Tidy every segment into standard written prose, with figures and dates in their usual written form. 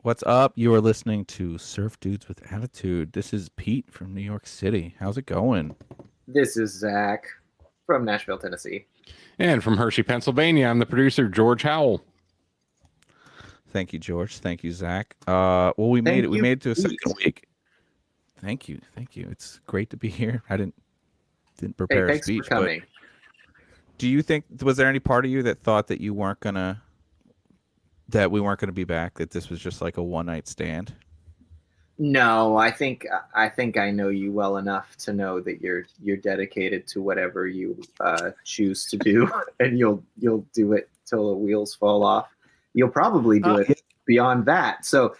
What's up? You are listening to Surf Dudes with Attitude. This is Pete from New York City. How's it going? This is Zach from Nashville, Tennessee. And from Hershey, Pennsylvania, I'm the producer, George Howell. Thank you, George. Thank you, Zach. Well, we made it. We made it to a second week. Thank you. Thank you. It's great to be here. I didn't prepare a speech. For coming. But do you think, was there any part of you that thought that we weren't gonna be back, that this was just like a one-night stand? No, I think I know you well enough to know that you're dedicated to whatever you choose to do, and you'll do it till the wheels fall off. You'll probably do it beyond that. So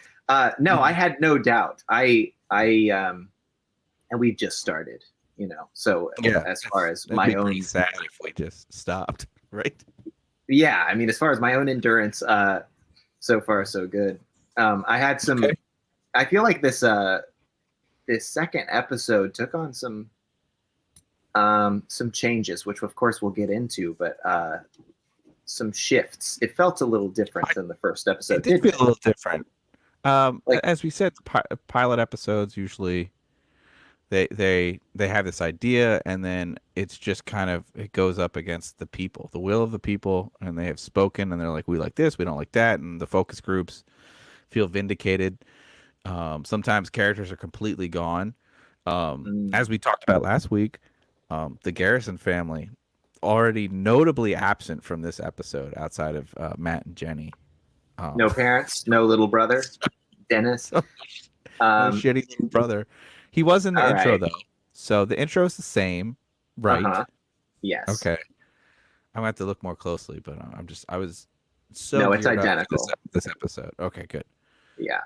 no, I had no doubt. And we've just started, So as far as my own, pretty sad if we just stopped, right? Yeah, I mean, as far as my own endurance, so far so good. I had some. Okay. I feel like this second episode took on some changes, which of course we'll get into, but some shifts. It felt a little different than the first episode. It did feel a little different. As we said, pilot episodes usually they have this idea, and then it's just kind of, it goes up against the will of the people, and they have spoken, and they're like, we like this, we don't like that, and the focus groups feel vindicated. Sometimes characters are completely gone. As we talked about last week, the Garrison family already notably absent from this episode outside of Matt and Jenny. No parents, no little brother, Dennis. No shitty little brother. He was in the intro though, so the intro is the same, right? Uh-huh. Yes. Okay. I'm gonna have to look more closely, but I was so no, it's identical. This episode. Okay, good. Yeah.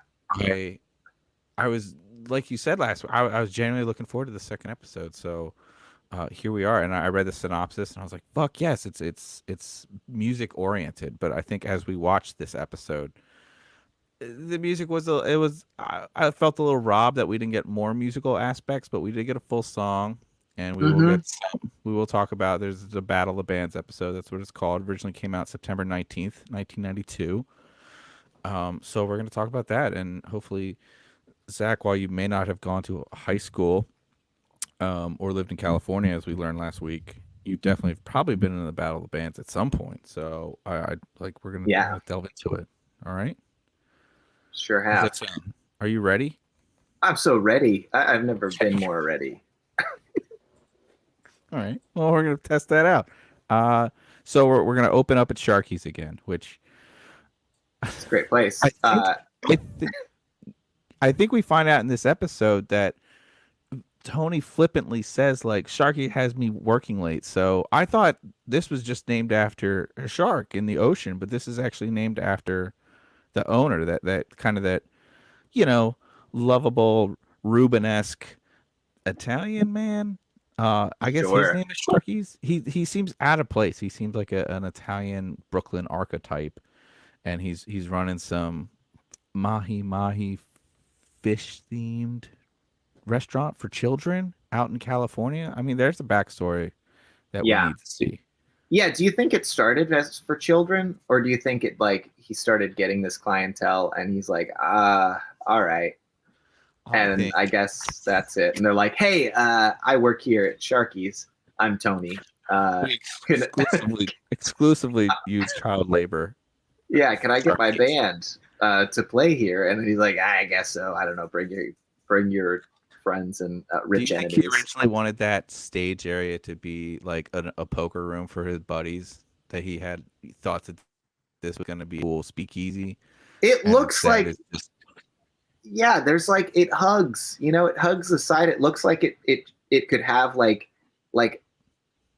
I was, like you said last week, I was genuinely looking forward to the second episode. So here we are, and I read the synopsis, and I was like, "Fuck yes!" It's music oriented, but I think as we watched this episode, the music was I felt a little robbed that we didn't get more musical aspects, but we did get a full song, and we will get some. We will talk about. There's the Battle of Bands episode. That's what it's called. Originally came out September 19th, 1992. So we're going to talk about that, and hopefully, Zach, while you may not have gone to high school or lived in California, as we learned last week, you definitely have probably been in the Battle of the Bands at some point. So we're going to delve into it. All right. Sure have. Are you ready? I'm so ready. I've never been more ready. All right. Well, we're going to test that out. So we're going to open up at Sharky's again, which it's a great place. I think we find out in this episode that Tony flippantly says, like, Sharky has me working late. So I thought this was just named after a shark in the ocean, but this is actually named after the owner, that kind of that, lovable Rubenesque Italian man. I guess his name is Sharky's. He seems out of place. He seems like an Italian Brooklyn archetype, and he's running some mahi fish themed restaurant for children out in California. I mean, there's a backstory that we need to see. Yeah. Do you think it started as for children, or do you think it he started getting this clientele and he's like, all right. I guess that's it. And they're like, hey, I work here at Sharky's. I'm Tony. Exclusively use child labor. Yeah. Can I get my band to play here? And he's like, I guess so. I don't know. Bring your friends and rich enemies. He originally wanted that stage area to be like a poker room for his buddies, that he thought that this was going to be a cool speakeasy. It looks like, there's it hugs, it hugs the side. It looks like it could have like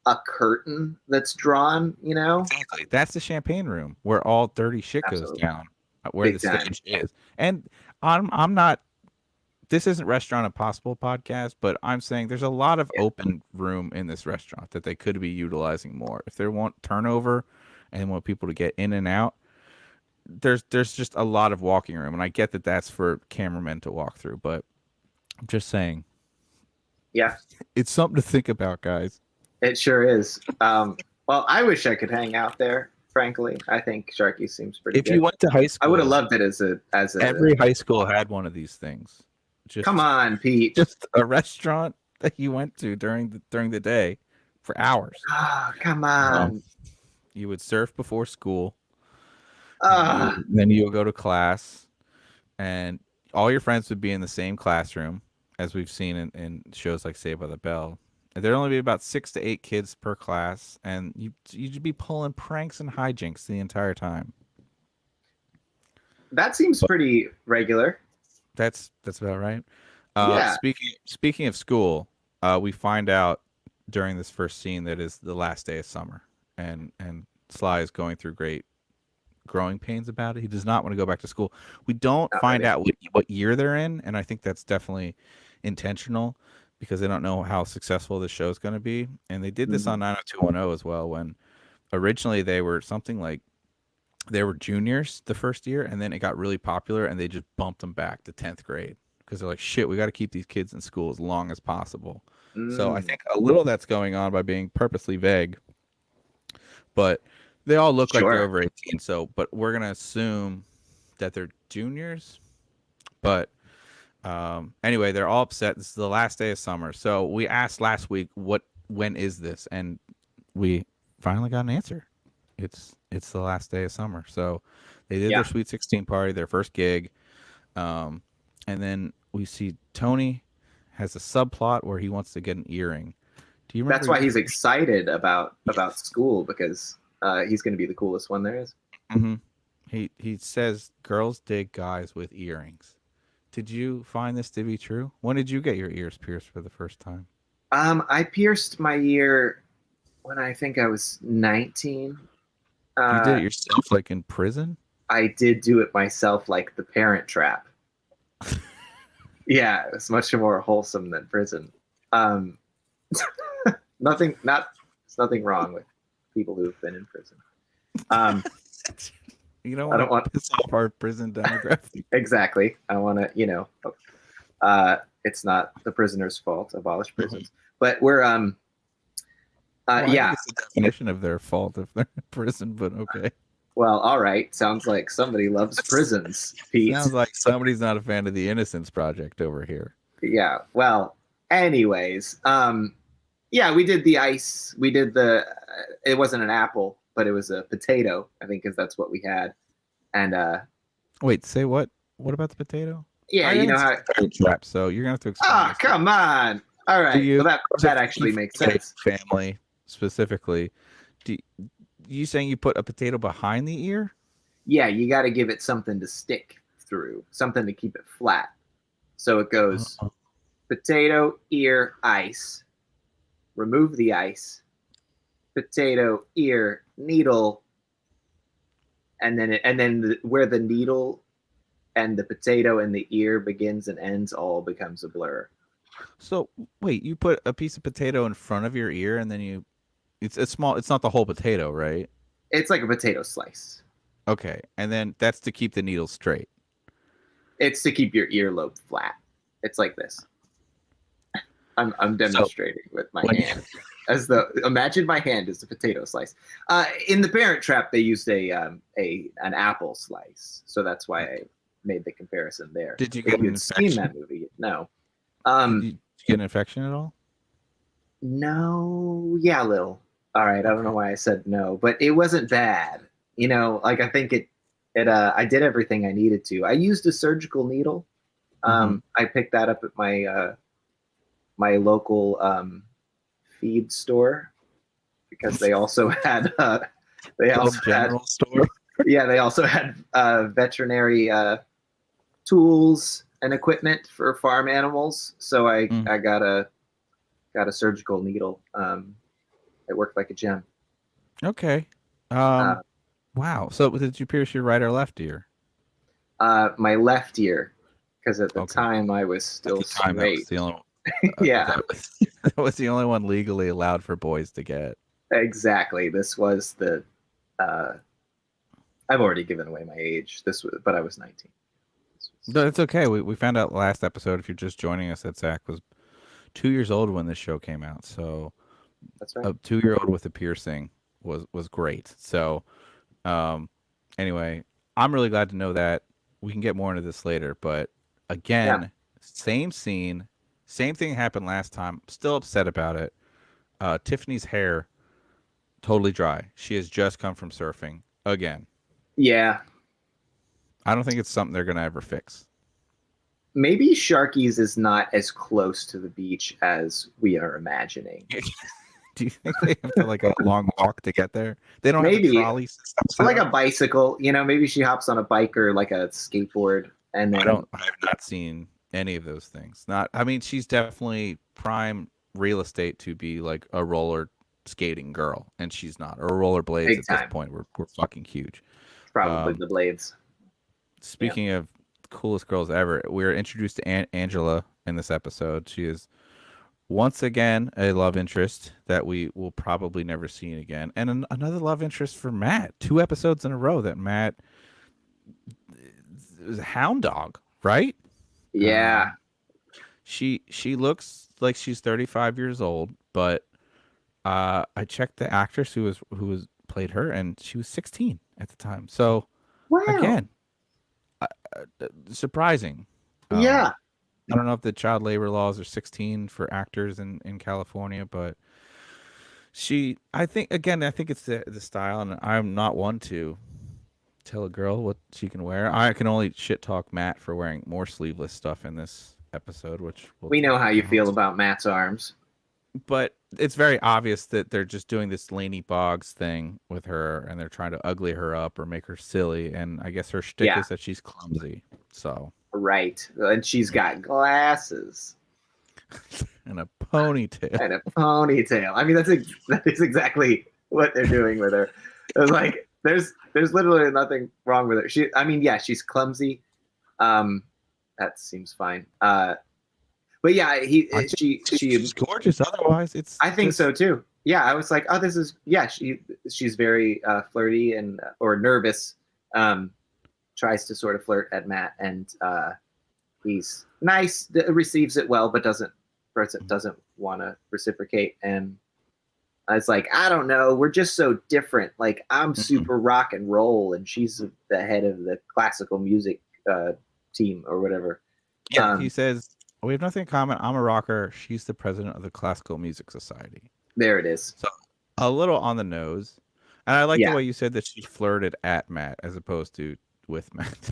a curtain that's drawn, Exactly. That's the champagne room where all dirty shit goes down, where the stage is. And I'm not, this isn't Restaurant Impossible podcast, but I'm saying there's a lot of open room in this restaurant that they could be utilizing more. If they want turnover and they want people to get in and out, there's just a lot of walking room. And I get that that's for cameramen to walk through, but I'm just saying. Yeah. It's something to think about, guys. It sure is. Well, I wish I could hang out there. frankly. I think Sharky seems pretty If good. you went to high I would have school, loved it as a every high school had one of these things. Just come on, Pete. just a restaurant that you went to during the day for hours. Oh, come on. You would surf before school, Ah, then you would go to class, and all your friends would be in the same classroom, as we've seen in shows like Saved by the Bell. And there'd only be about 6 to 8 kids per class, and you'd be pulling pranks and hijinks the entire time. that seems pretty regular. That's about right. Yeah. Speaking of school, we find out during this first scene that is the last day of summer, and Sly is going through great growing pains about it. He does not want to go back to school. We don't Not find really. out what year they're in, and I think that's definitely intentional because they don't know how successful this show is going to be. And they did this on 90210 as well, when originally they were something like they were juniors the first year, and then it got really popular, and they just bumped them back to 10th grade because they're like, shit, we got to keep these kids in school as long as possible. So I think a little that's going on by being purposely vague, but they all look like Sure. they're over 18. So, but we're gonna assume that they're juniors. But anyway, they're all upset. This is the last day of summer. So we asked last week, when is this? And we finally got an answer. It's the last day of summer. So they did Yeah. their Sweet 16 party, their first gig, and then we see Tony has a subplot where he wants to get an earring. Do you remember? That's why he's excited about school, because he's going to be the coolest one there is. Mm-hmm. He says girls dig guys with earrings. Did you find this to be true? When did you get your ears pierced for the first time? I pierced my ear when I think I was 19. You did it yourself, like in prison? I did do it myself, like the Parent Trap. Yeah, it's much more wholesome than prison. There's nothing wrong with people who've been in prison. You don't I want don't want- to piss off our prison demographic. Exactly. I want to, it's not the prisoner's fault. Abolish prisons. But we're Well, I yeah. think it's the definition of their fault if they're in prison, but okay. Well, all right. Sounds like somebody loves prisons, Pete. Sounds like somebody's not a fan of the Innocence Project over here. Yeah. Well, anyways, yeah, we did the ice. We did it wasn't an apple, but it was a potato, I think, because that's what we had. And Wait, say what? What about the potato? yeah, you know how. Trap. So you're gonna have to explain. Ah, this. come on. All right. you- Well, that actually makes sense. Family specifically. You saying you put a potato behind the ear? Yeah, you got to give it something to stick through, something to keep it flat. So it goes potato, ear, ice. Remove the ice. Potato, ear, needle. And then where the needle and the potato and the ear begins and ends all becomes a blur. So wait, you put a piece of potato in front of your ear, and then it's small. It's not the whole potato, right? It's like a potato slice. Okay, and then that's to keep the needle straight. It's to keep your earlobe flat. It's like this. I'm demonstrating with my hand. Imagine my hand is a potato slice. In the Parent Trap, they used an apple slice, so that's why I made the comparison there. Did you If get an you'd seen infection? that movie? No. Did you get an infection at all? No. Yeah, a little. All right. I don't know why I said no, but it wasn't bad. Like I think I did everything I needed to. I used a surgical needle. I picked that up at my local feed store because they also had General store. yeah, they also had veterinary tools and equipment for farm animals. So I got a surgical needle. It worked like a gem. Okay. Wow. So did you pierce your right or left ear? My left ear, because at the Okay. time I was still At the time, that straight. was the only Yeah, that was the only one legally allowed for boys to get. exactly. This was I've already given away my age. But I was 19. No, it's okay. We found out last episode, if you're just joining us, that Zach was 2 years old when this show came out. So That's right. a 2-year-old with a piercing was great. So Anyway, I'm really glad to know that. We can get more into this later, but Yeah. again, same scene, same thing happened last time. Still upset about it. Tiffany's hair totally dry. She has just come from surfing again. Yeah. I don't think it's something they're gonna ever fix. Maybe Sharky's is not as close to the beach as we are imagining. Do you think they have to like a long walk to get there? They don't have Maybe. a trolley system set Like up? a bicycle, maybe she hops on a bike or like a skateboard and then I have not seen any of those things. Not I mean, she's definitely prime real estate to be like a roller skating girl, and she's not. Or rollerblades Big at time. this point. We're fucking huge. probably the blades. Speaking of coolest girls ever, we're introduced to Angela in this episode. She is once again a love interest that we will probably never see again, and another love interest for Matt. 2 episodes in a row that Matt is a hound dog, right? Yeah. She looks like she's 35 years old, but I checked the actress who was played her, and she was 16 at the time. So Wow. again, surprising. Yeah. I don't know if the child labor laws are 16 for actors in California, but I think it's the style, and I'm not one to tell a girl what she can wear. I can only shit talk Matt for wearing more sleeveless stuff in this episode, which We know how you feel about Matt's arms. But it's very obvious that they're just doing this Lainey Boggs thing with her, and they're trying to ugly her up or make her silly. And I guess her shtick is that she's clumsy. So right, and she's got glasses and a ponytail. I mean, that is exactly what they're doing with her. It's like there's literally nothing wrong with her. She's clumsy. That seems fine. But yeah, she's gorgeous. Otherwise, I think so too. Yeah, I was like, oh, this is she's very flirty and or nervous. Tries to sort of flirt at Matt, and he's nice, receives it well, but doesn't want to reciprocate. And I was like, I don't know, we're just so different. Like I'm super rock and roll, and she's the head of the classical music team or whatever. Yeah, he says. We have nothing in common. I'm a rocker. She's the president of the Classical Music Society. There it is. So a little on the nose. And I like the way you said that she flirted at Matt as opposed to with Matt.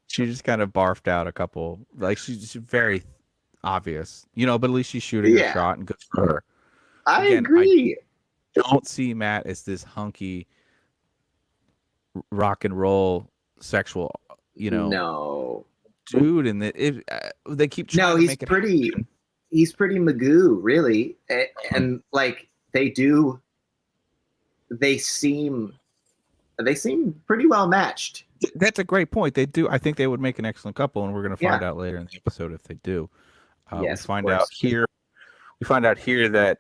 she just kind of barfed out a couple. Like she's very obvious, but at least she's shooting a shot, and good for her. I agree. I don't see Matt as this hunky rock and roll sexual, No. Dude, and they keep trying to make it happen. He's pretty Magoo, really, and like they seem pretty well matched. That's a great point. They do. I think they would make an excellent couple, and we're going to find out later in the episode if they do. Yes, we find out here that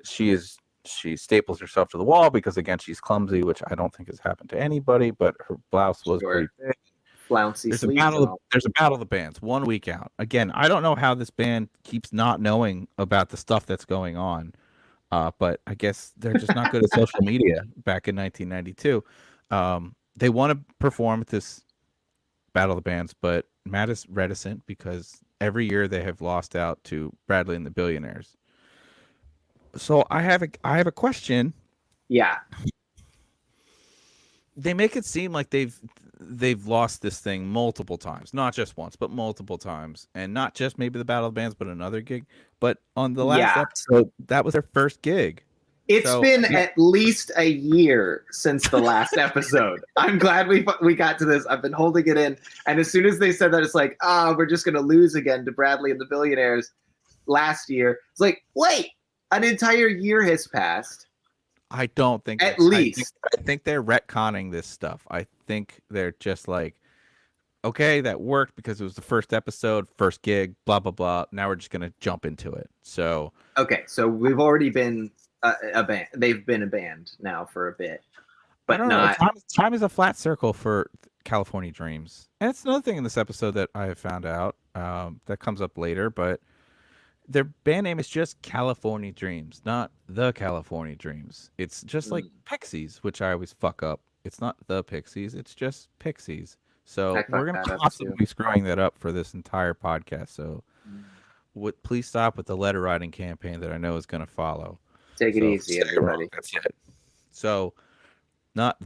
she staples herself to the wall because again she's clumsy, which I don't think has happened to anybody. But her blouse was pretty big. Flouncy there's a battle of the bands 1 week out. Again, I don't know how this band keeps not knowing about the stuff that's going on, but I guess they're just not good at social media back in 1992. They want to perform at this battle of the bands, but Matt is reticent because every year they have lost out to Bradley and the Billionaires. So I have a question. Yeah. They make it seem like they've lost this thing multiple times, not just once, but multiple times, and not just maybe the Battle of the Bands, but another gig. But on the last episode, that was their first gig. It's been at least a year since the last episode. I'm glad we got to this. I've been holding it in, and as soon as they said that, it's like, we're just gonna lose again to Bradley and the Billionaires last year. It's like, wait, an entire year has passed. I don't think at least. I think they're retconning this stuff. I think they're just like, okay, that worked because it was the first episode, first gig, blah blah blah. Now we're just gonna jump into it. So okay, so we've already been a band. They've been a band now for a bit, but I don't not. know. Time is a flat circle for California Dreams, and it's another thing in this episode that I have found out that comes up later. But their band name is just California Dreams, not the California Dreams. It's just like Mm. Pixies, which I always fuck up. It's not the Pixies, it's just Pixies. I So we're fucked gonna that up constantly too. be screwing that up for this entire podcast. So please stop with the letter writing campaign that I know is gonna follow. Take it So easy, everybody. that's it. So not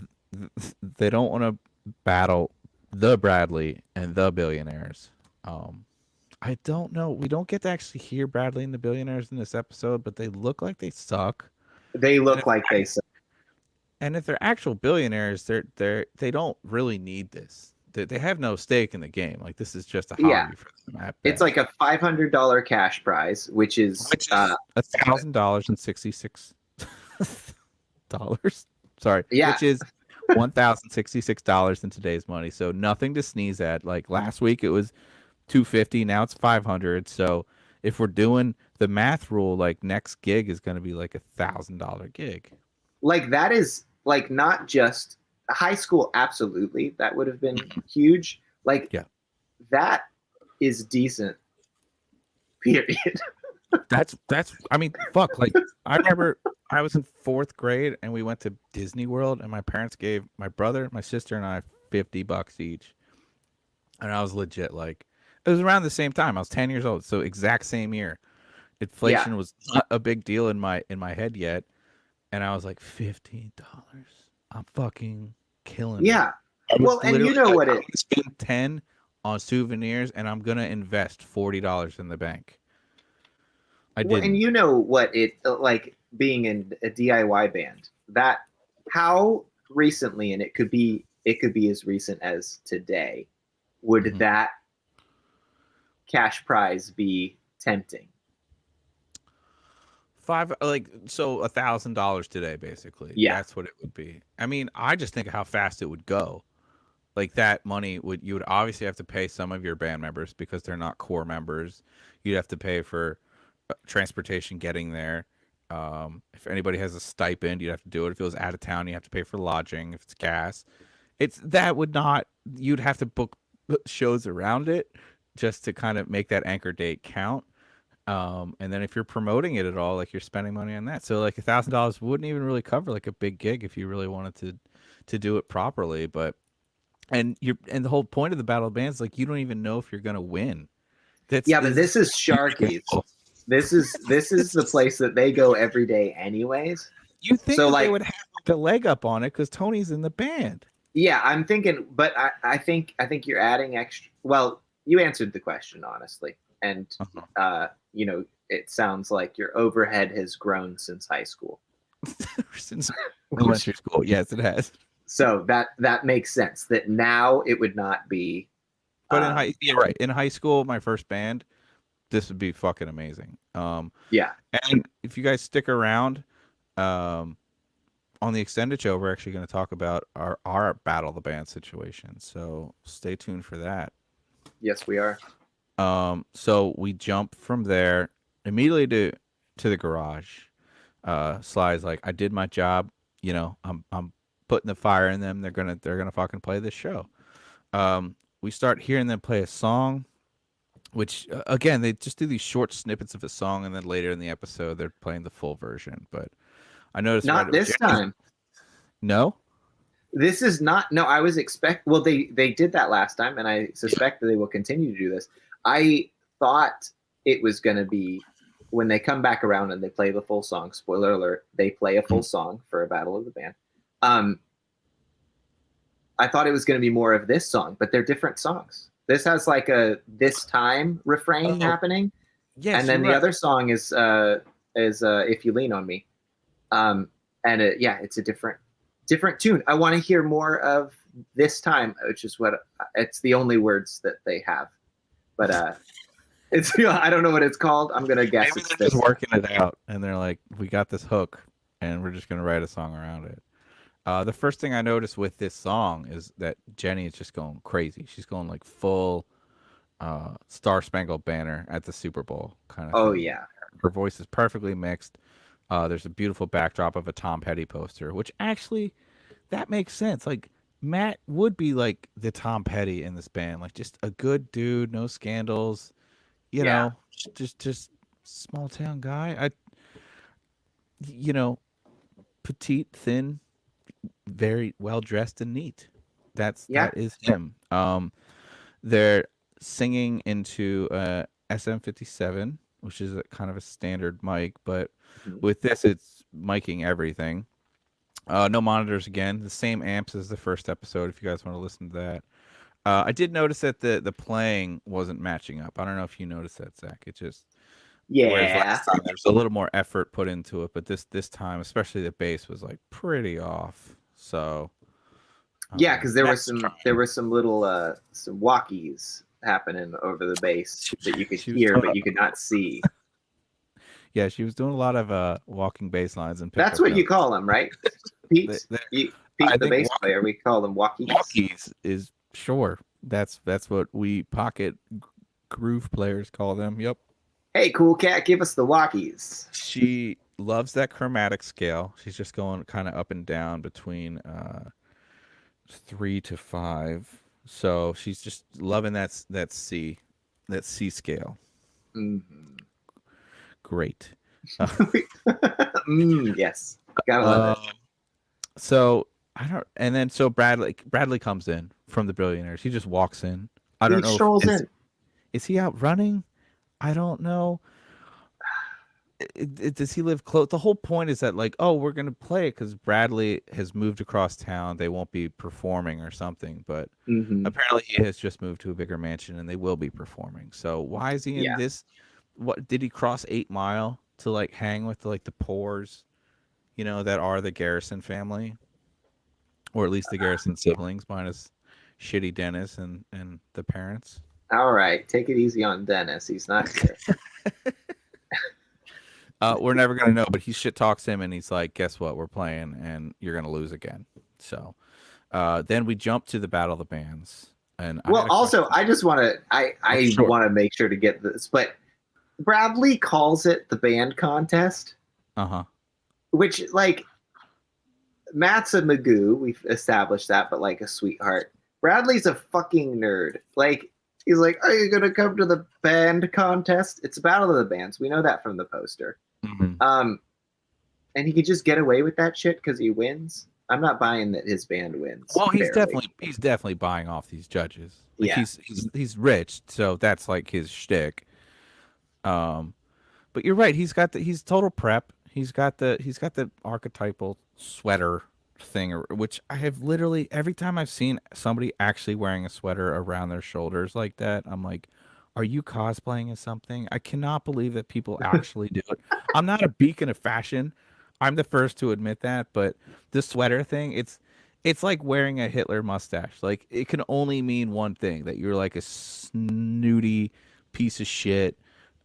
they don't want to battle the Bradley and the Billionaires. I don't know. We don't get to actually hear Bradley and the Billionaires in this episode, but they look like they suck. They And look if, like they suck. and if they're actual billionaires, they don't really need this. They have no stake in the game. Like this is just a Yeah. hobby for them at It's best. like a $500 cash prize, which is $1,000 and $66. Sorry, Yeah. which is $1,066 in today's money. So nothing to sneeze at. Like last week, it was $250. Now it's $500. So if we're doing the math rule, like next gig is going to be like $1,000 gig. like that is like not just high school. Absolutely, that would have been huge. Like Yeah. that is decent. Period. That's I mean, fuck. Like I remember I was in 4th grade and we went to Disney World and my parents gave my brother, my sister, and I $50 each. And I was legit like, it was around the same time. I was 10 years old, so exact same year. Inflation was not a big deal in my head yet, and I was like, $15. I'm fucking killing it. Yeah. I was Well, and you literally know like, what I'm it gonna spend 10 on souvenirs, and I'm gonna invest $40 in the bank. I well, didn't. and you know what it like being in a DIY band. That how recently, and it could be as recent as today, would Mhm. that cash prize be tempting? $1,000 today, basically. Yeah. That's what it would be. I mean, I just think of how fast it would go. Like that money you would obviously have to pay some of your band members because they're not core members. You'd have to pay for transportation getting there. If anybody has a stipend, you'd have to do it. If it was out of town, you have to pay for lodging. If it's gas, you'd have to book shows around it just to kind of make that anchor date count. And then if you're promoting it at all, like you're spending money on that. So like $1,000 wouldn't even really cover like a big gig if you really wanted to do it properly. But and the whole point of the battle of bands, like you don't even know if you're gonna win. But this is Sharky's. This is the place that they go every day, anyways. You think So, that like, they would have like a leg up on it because Tony's in the band. Yeah, I'm thinking, but I think you're adding extra. Well, you answered the question honestly, and you know, it sounds like your overhead has grown since high school. Since elementary school, yes, it has. So that makes sense. That now it would not be. But you're right. In high school, my first band, this would be fucking amazing. Yeah. And if you guys stick around, on the extended show, we're actually going to talk about our battle of the band situation. So stay tuned for that. Yes, we are. So we jump from there immediately to the garage. Sly's like, I did my job. You know, I'm putting the fire in them. They're gonna fucking play this show. We start hearing them play a song, which again they just do these short snippets of a song, and then later in the episode they're playing the full version. But I noticed Not this time. No. This is not. No, I was Well, they did that last time, and I suspect that they will continue to do this. I thought it was going to be when they come back around and they play the full song. Spoiler alert: they play a full song for a battle of the band. I thought it was going to be more of this song, but they're different songs. This has like a this time refrain happening, yes, and then the other song is If You Lean on Me, and it's a different tune. I want to hear more of This Time, which is what it's the only words that they have, but it's I don't know what it's called. I'm gonna guess Maybe it's they're this. just working it out, and they're like, we got this hook, and we're just gonna write a song around it. The first thing I noticed with this song is that Jenny is just going crazy. She's going like full Star Spangled Banner at the Super Bowl kind of Oh thing. yeah. Her voice is perfectly mixed. There's a beautiful backdrop of a Tom Petty poster, which actually that makes sense. Like Matt would be like the Tom Petty in this band, like just a good dude, no scandals, you know, just small town guy. You know, petite, thin, very well dressed and neat. Yeah. That is him. They're singing into SM57, which is a kind of a standard mic, but Mhm. with this, it's miking everything. No monitors again. The same amps as the first episode. If you guys want to listen to that, I did notice that the playing wasn't matching up. I don't know if you noticed that, Zach. It just whereas Yeah. last time there's a little more effort put into it, but this time, especially the bass, was like pretty off. So Yeah, because there Matt's were trying. some little some walkies happening over the bass that you could She was hear doing but you could not see. yeah, she was doing a lot of walking bass lines and That's pickup what you notes. call them, right? They, Pete, they, I Pete, the think bass player, we call them walkies. walkies is sure. That's what we pocket groove players call them. Yep. Hey, cool cat, give us the walkies. She loves that chromatic scale. She's just going kind of up and down between 3 to 5. So she's just loving that C scale. Mm-hmm. Great. Yes, gotta love it. So I don't, and then so Bradley comes in from the Billionaires. He just walks in. I He don't know if strolls in. is he out running? I don't know. Does he live close? The whole point is that like, oh, we're gonna play it because Bradley has moved across town. They won't be performing or something, but Mm-hmm. apparently he has just moved to a bigger mansion and they will be performing. So why is he in Yeah. this? What did he cross 8 Mile to like hang with like the poors? That are the Garrison family, or at least the Garrison siblings, minus shitty Dennis and the parents. All right, take it easy on Dennis. He's not here. We're never gonna know, but he shit talks him, and he's like, "Guess what? We're playing, and you're gonna lose again." So, then we jump to the Battle of the Bands, and Well, also, I just want to I Sure. want to make sure to get this, but Bradley calls it the band contest, which like Matt's a Magoo, we've established that, but like a sweetheart. Bradley's a fucking nerd. Like he's like, "Are you gonna come to the band contest?" It's a battle of the bands. We know that from the poster. Mm-hmm. And he could just get away with that shit because he wins. I'm not buying that his band wins. Well, he's fairly. definitely buying off these judges. Like Yeah. he's rich, so that's like his shtick. But you're right. He's total prep. He's got the archetypal sweater thing, which I have literally every time I've seen somebody actually wearing a sweater around their shoulders like that, I'm like, are you cosplaying as something? I cannot believe that people actually do it. I'm not a beacon of fashion. I'm the first to admit that, but the sweater thing, it's like wearing a Hitler mustache. Like it can only mean one thing, that you're like a snooty piece of shit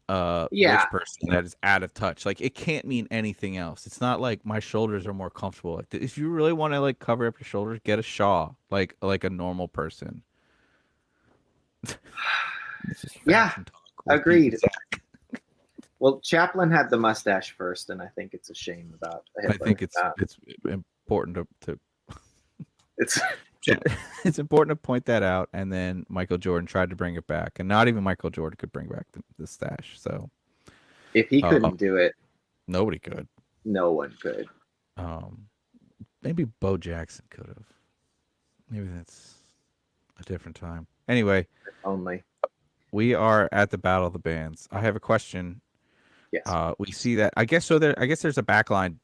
rich Yeah. person that is out of touch. Like it can't mean anything else. It's not like my shoulders are more comfortable. Like if you really want to like cover up your shoulders, get a shawl like a normal person. This is Yeah, fashion talk with agreed. Pete and Zach. Well, Chaplin had the mustache first, and I think it's a shame about Hitler. I think it's important to It's it's important to point that out. And then Michael Jordan tried to bring it back, and not even Michael Jordan could bring back the stash. So if he couldn't do it, nobody could. no one could. Maybe Bo Jackson could have. Maybe that's a different time. Anyway, Only. we are at the Battle of the Bands. I have a question. Yes. We see that. I guess so. I guess there's a backline.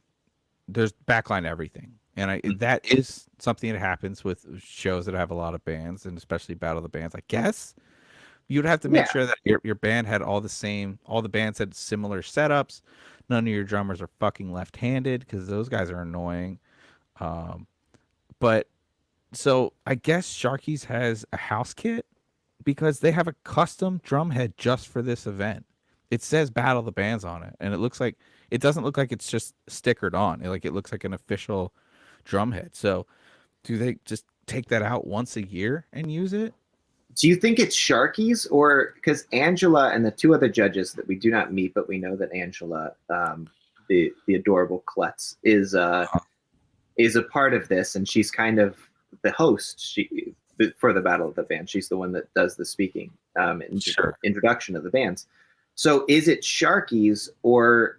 There's backline to everything, and that is something that happens with shows that have a lot of bands, and especially Battle of the Bands. I guess you'd have to make sure that your band had all the bands had similar setups. None of your drummers are fucking left-handed because those guys are annoying. But so I guess Sharky's has a house kit because they have a custom drum head just for this event. It says Battle of the Bands on it, and it doesn't look like it's just stickered on. It looks like an official drum head. So do they just take that out once a year and use it? Do you think it's Sharky's, or because Angela and the two other judges that we do not meet, but we know that Angela, the adorable Klutz, is a part of this, and she's kind of the host for the Battle of the Band. She's the one that does the speaking, introduction of the bands. So is it Sharky's or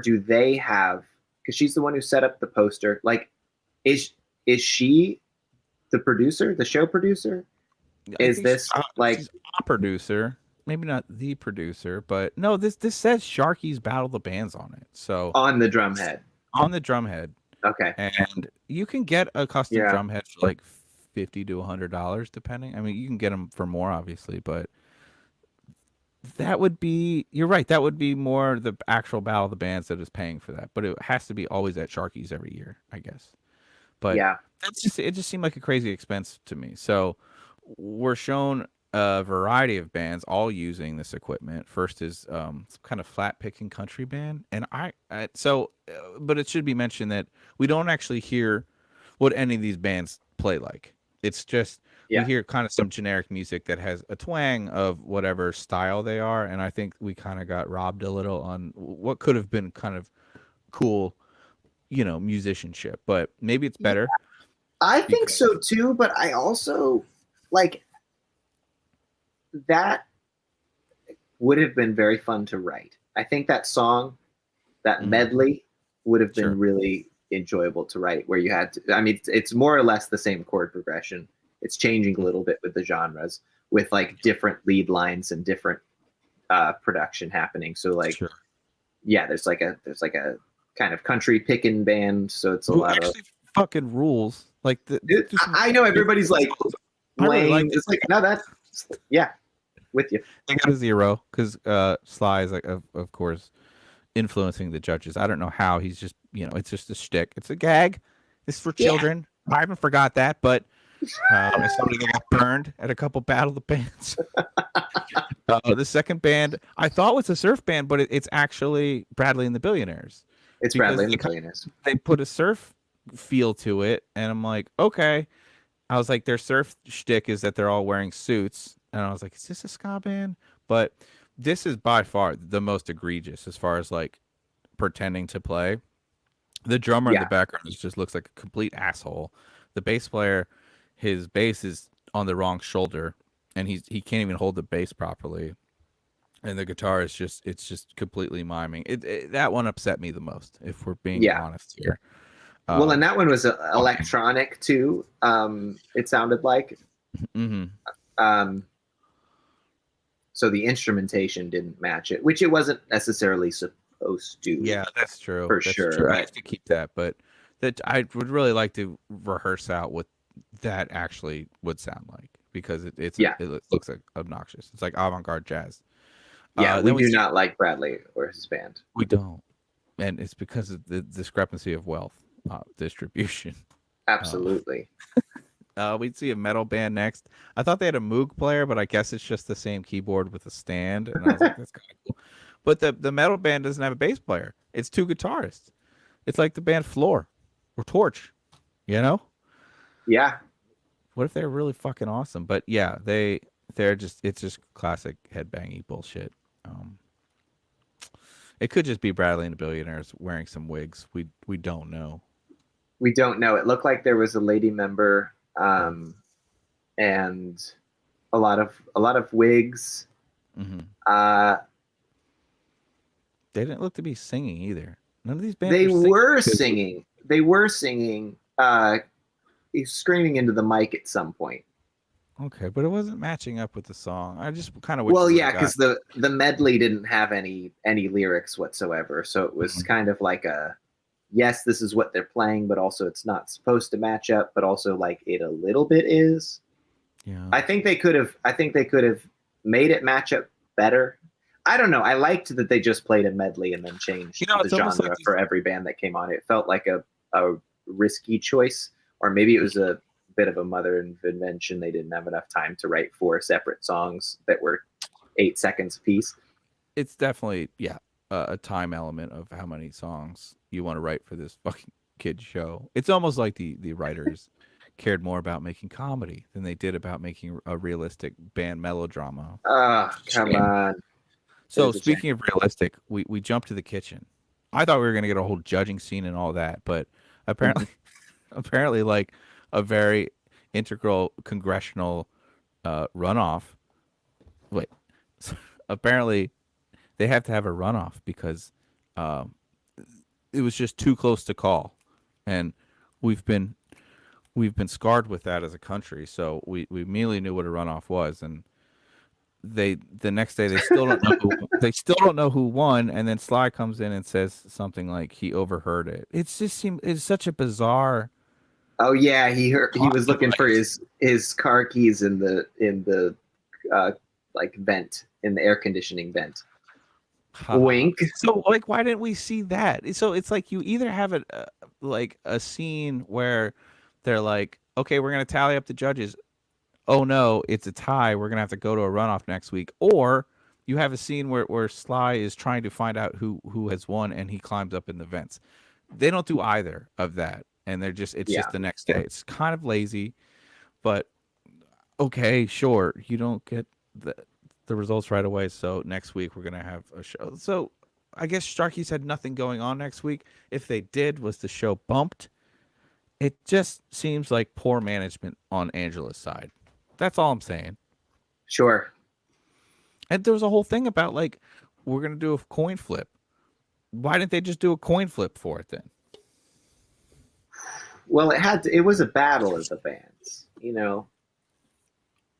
do they have? Because she's the one who set up the poster. Like, is she the producer, the show producer? I Is think this like she's a producer, maybe not the producer, but no. This says Sharky's Battle of the Bands on it. So on the drumhead? on the drumhead, Okay. and you can get a custom Yeah. drumhead for like $50 to $100, depending. I mean, you can get them for more, obviously, but that would be. You're right. That would be more the actual Battle of the Bands that is paying for that. But it has to be always at Sharky's every year, I guess. But Yeah. it just seemed like a crazy expense to me. So we're shown a variety of bands all using this equipment. First is some kind of flat picking country band, and but it should be mentioned that we don't actually hear what any of these bands play like. It's just we Yeah. hear kind of some generic music that has a twang of whatever style they are, and I think we kind of got robbed a little on what could have been kind of cool, musicianship, but maybe it's better. I think so too, but I also like that would have been very fun to write. I think that song, that medley, would have been really enjoyable to write. Where you had to, I mean, it's more or less the same chord progression. It's changing a little bit with the genres, with like different lead lines and different production happening. So like, yeah, there's like a kind of country picking band. So it's a lot of fucking rules. Like I know everybody's like, lame. It's like, no, that's with you. I got a 0 because Sly is like, of course, influencing the judges. I don't know how. He's just, it's just a shtick. It's a gag. It's for children. I haven't forgot that, but somebody got burned at a couple Battle of the Bands. The second band I thought was a surf band, but it's actually Bradley and the Billionaires. It's Bradley and the Billionaires. They put a surf feel to it, and I'm like, okay. I was like, their surf shtick is that they're all wearing suits, and I was like, is this a ska band? But this is by far the most egregious as far as like pretending to play. The drummer in the background just looks like a complete asshole. The bass player, his bass is on the wrong shoulder, and he can't even hold the bass properly. And the guitar is just completely miming. That one upset me the most, if we're being honest here. Well, and that one was electronic too. It sounded like. So the instrumentation didn't match it, which it wasn't necessarily supposed to. Yeah, that's true. For sure. True. I have to keep that, but that I would really like to rehearse out what that actually would sound like, because it looks like obnoxious. It's like avant-garde jazz. Yeah, we do not like Bradley or his band. We don't, and it's because of the discrepancy of wealth distribution. Absolutely. We'd see a metal band next. I thought they had a Moog player, but I guess it's just the same keyboard with a stand. And I was like, that's kind of cool. But the metal band doesn't have a bass player. It's 2 guitarists. It's like the band Floor or Torch, Yeah. What if they're really fucking awesome? But yeah, it's just classic headbanging bullshit. It could just be Bradley and the Billionaires wearing some wigs. We don't know. We don't know. It looked like there was a lady member, and a lot of wigs. They didn't look to be singing either. None of these bands. They were singing. They were singing. He's screaming into the mic at some point. Okay, but it wasn't matching up with the song. I just kind of because the medley didn't have any lyrics whatsoever, so it was kind of like a, yes, this is what they're playing, but also it's not supposed to match up, but also like it a little bit is. Yeah. I think they could have made it match up better. I don't know. I liked that they just played a medley and then changed the genre like for every band that came on. It felt like a risky choice, or maybe it was a bit of a mother of invention. They didn't have enough time to write 4 separate songs that were 8 seconds apiece. It's definitely a time element of how many songs you want to write for this fucking kid show. It's almost like the writers cared more about making comedy than they did about making a realistic band melodrama. Come on. So speaking of realistic, we jumped to the kitchen. I thought we were going to get a whole judging scene and all that, but apparently like a very integral congressional runoff. Wait, apparently they have to have a runoff because um, it was just too close to call, and we've been scarred with that as a country. So we immediately knew what a runoff was, and the next day they still don't know who won, and then Sly comes in and says something like he overheard it. It's such a bizarre. Oh yeah, he was looking for his car keys in the like vent, in the air conditioning vent. Wink. So like, why didn't we see that? So it's like you either have like a scene where they're like, okay, we're gonna tally up the judges. Oh no, it's a tie. We're gonna have to go to a runoff next week. Or you have a scene where Sly is trying to find out who has won, and he climbs up in the vents. They don't do either of that, and it's just the next day. It's kind of lazy, but okay, sure. You don't get the results right away, so next week we're gonna have a show. So I guess Sharky's had nothing going on next week. If they did, was the show bumped? It just seems like poor management on Angela's side. That's all I'm saying. Sure. And there was a whole thing about like, we're gonna do a coin flip. Why didn't they just do a coin flip for it then? Well, it was a battle of the bands,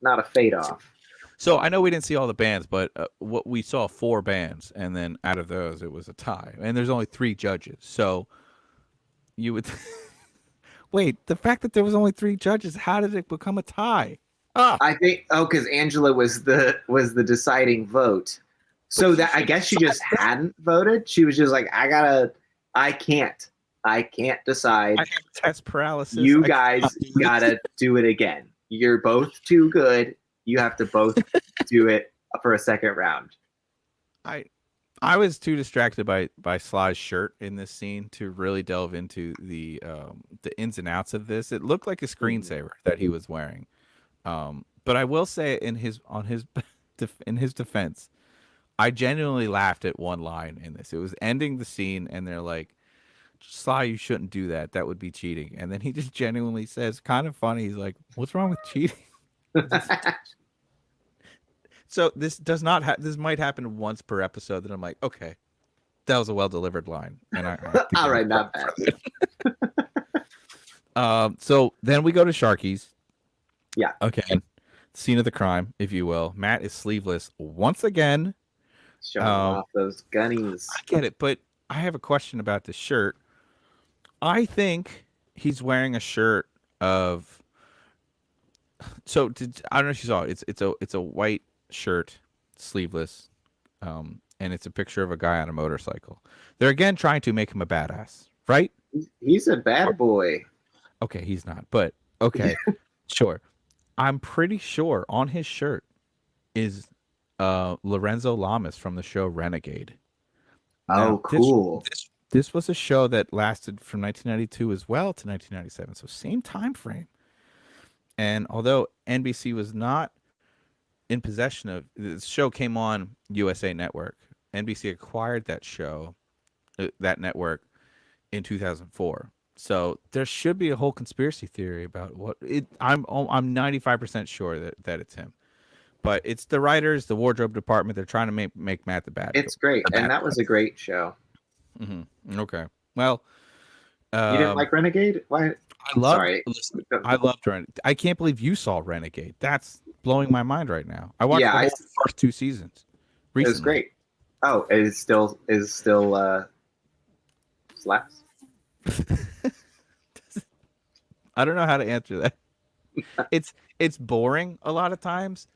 not a fade off. So I know we didn't see all the bands, but what we saw 4 bands, and then out of those it was a tie, and there's only 3 judges. So you would wait. The fact that there was only 3 judges, how did it become a tie? I think because Angela was the deciding vote. So that I guess she just hadn't voted. She was just like, I can't decide. I have test paralysis. You guys gotta do it again. You're both too good. You have to both do it for a second round. I was too distracted by Sly's shirt in this scene to really delve into the ins and outs of this. It looked like a screensaver that he was wearing. But I will say in his defense, I genuinely laughed at one line in this. It was ending the scene, and they're like, Sly, you shouldn't do that. That would be cheating. And then he just genuinely says, kind of funny, he's like, what's wrong with cheating? So this this might happen once per episode that I'm like, okay, that was a well-delivered line. And all right, not bad. So then we go to Sharky's. Yeah. Okay. Scene of the crime, if you will. Matt is sleeveless once again. Showing off those gunnies. I get it, but I have a question about this shirt. I think he's wearing a shirt of. So I don't know if you saw it. It's a white shirt, sleeveless, and it's a picture of a guy on a motorcycle. They're again trying to make him a badass, right? He's a bad boy. Okay, he's not, but okay, sure. I'm pretty sure on his shirt is Lorenzo Lamas from the show Renegade. Now, cool. This was a show that lasted from 1992 as well to 1997, so same time frame. And although NBC was not in possession of the show, came on USA Network. NBC acquired that show, that network, in 2004. So there should be a whole conspiracy theory about what it. I'm 95% sure that it's him, but it's the writers, the wardrobe department. They're trying to make Matt the bad. It's great, and that was a great show. Mm-hmm. Okay, well, you didn't like Renegade? Why? I loved Renegade. I can't believe you saw Renegade. That's blowing my mind right now. I watched the whole first 2 seasons recently. It was great. Oh, it is still slaps. I don't know how to answer that. It's boring a lot of times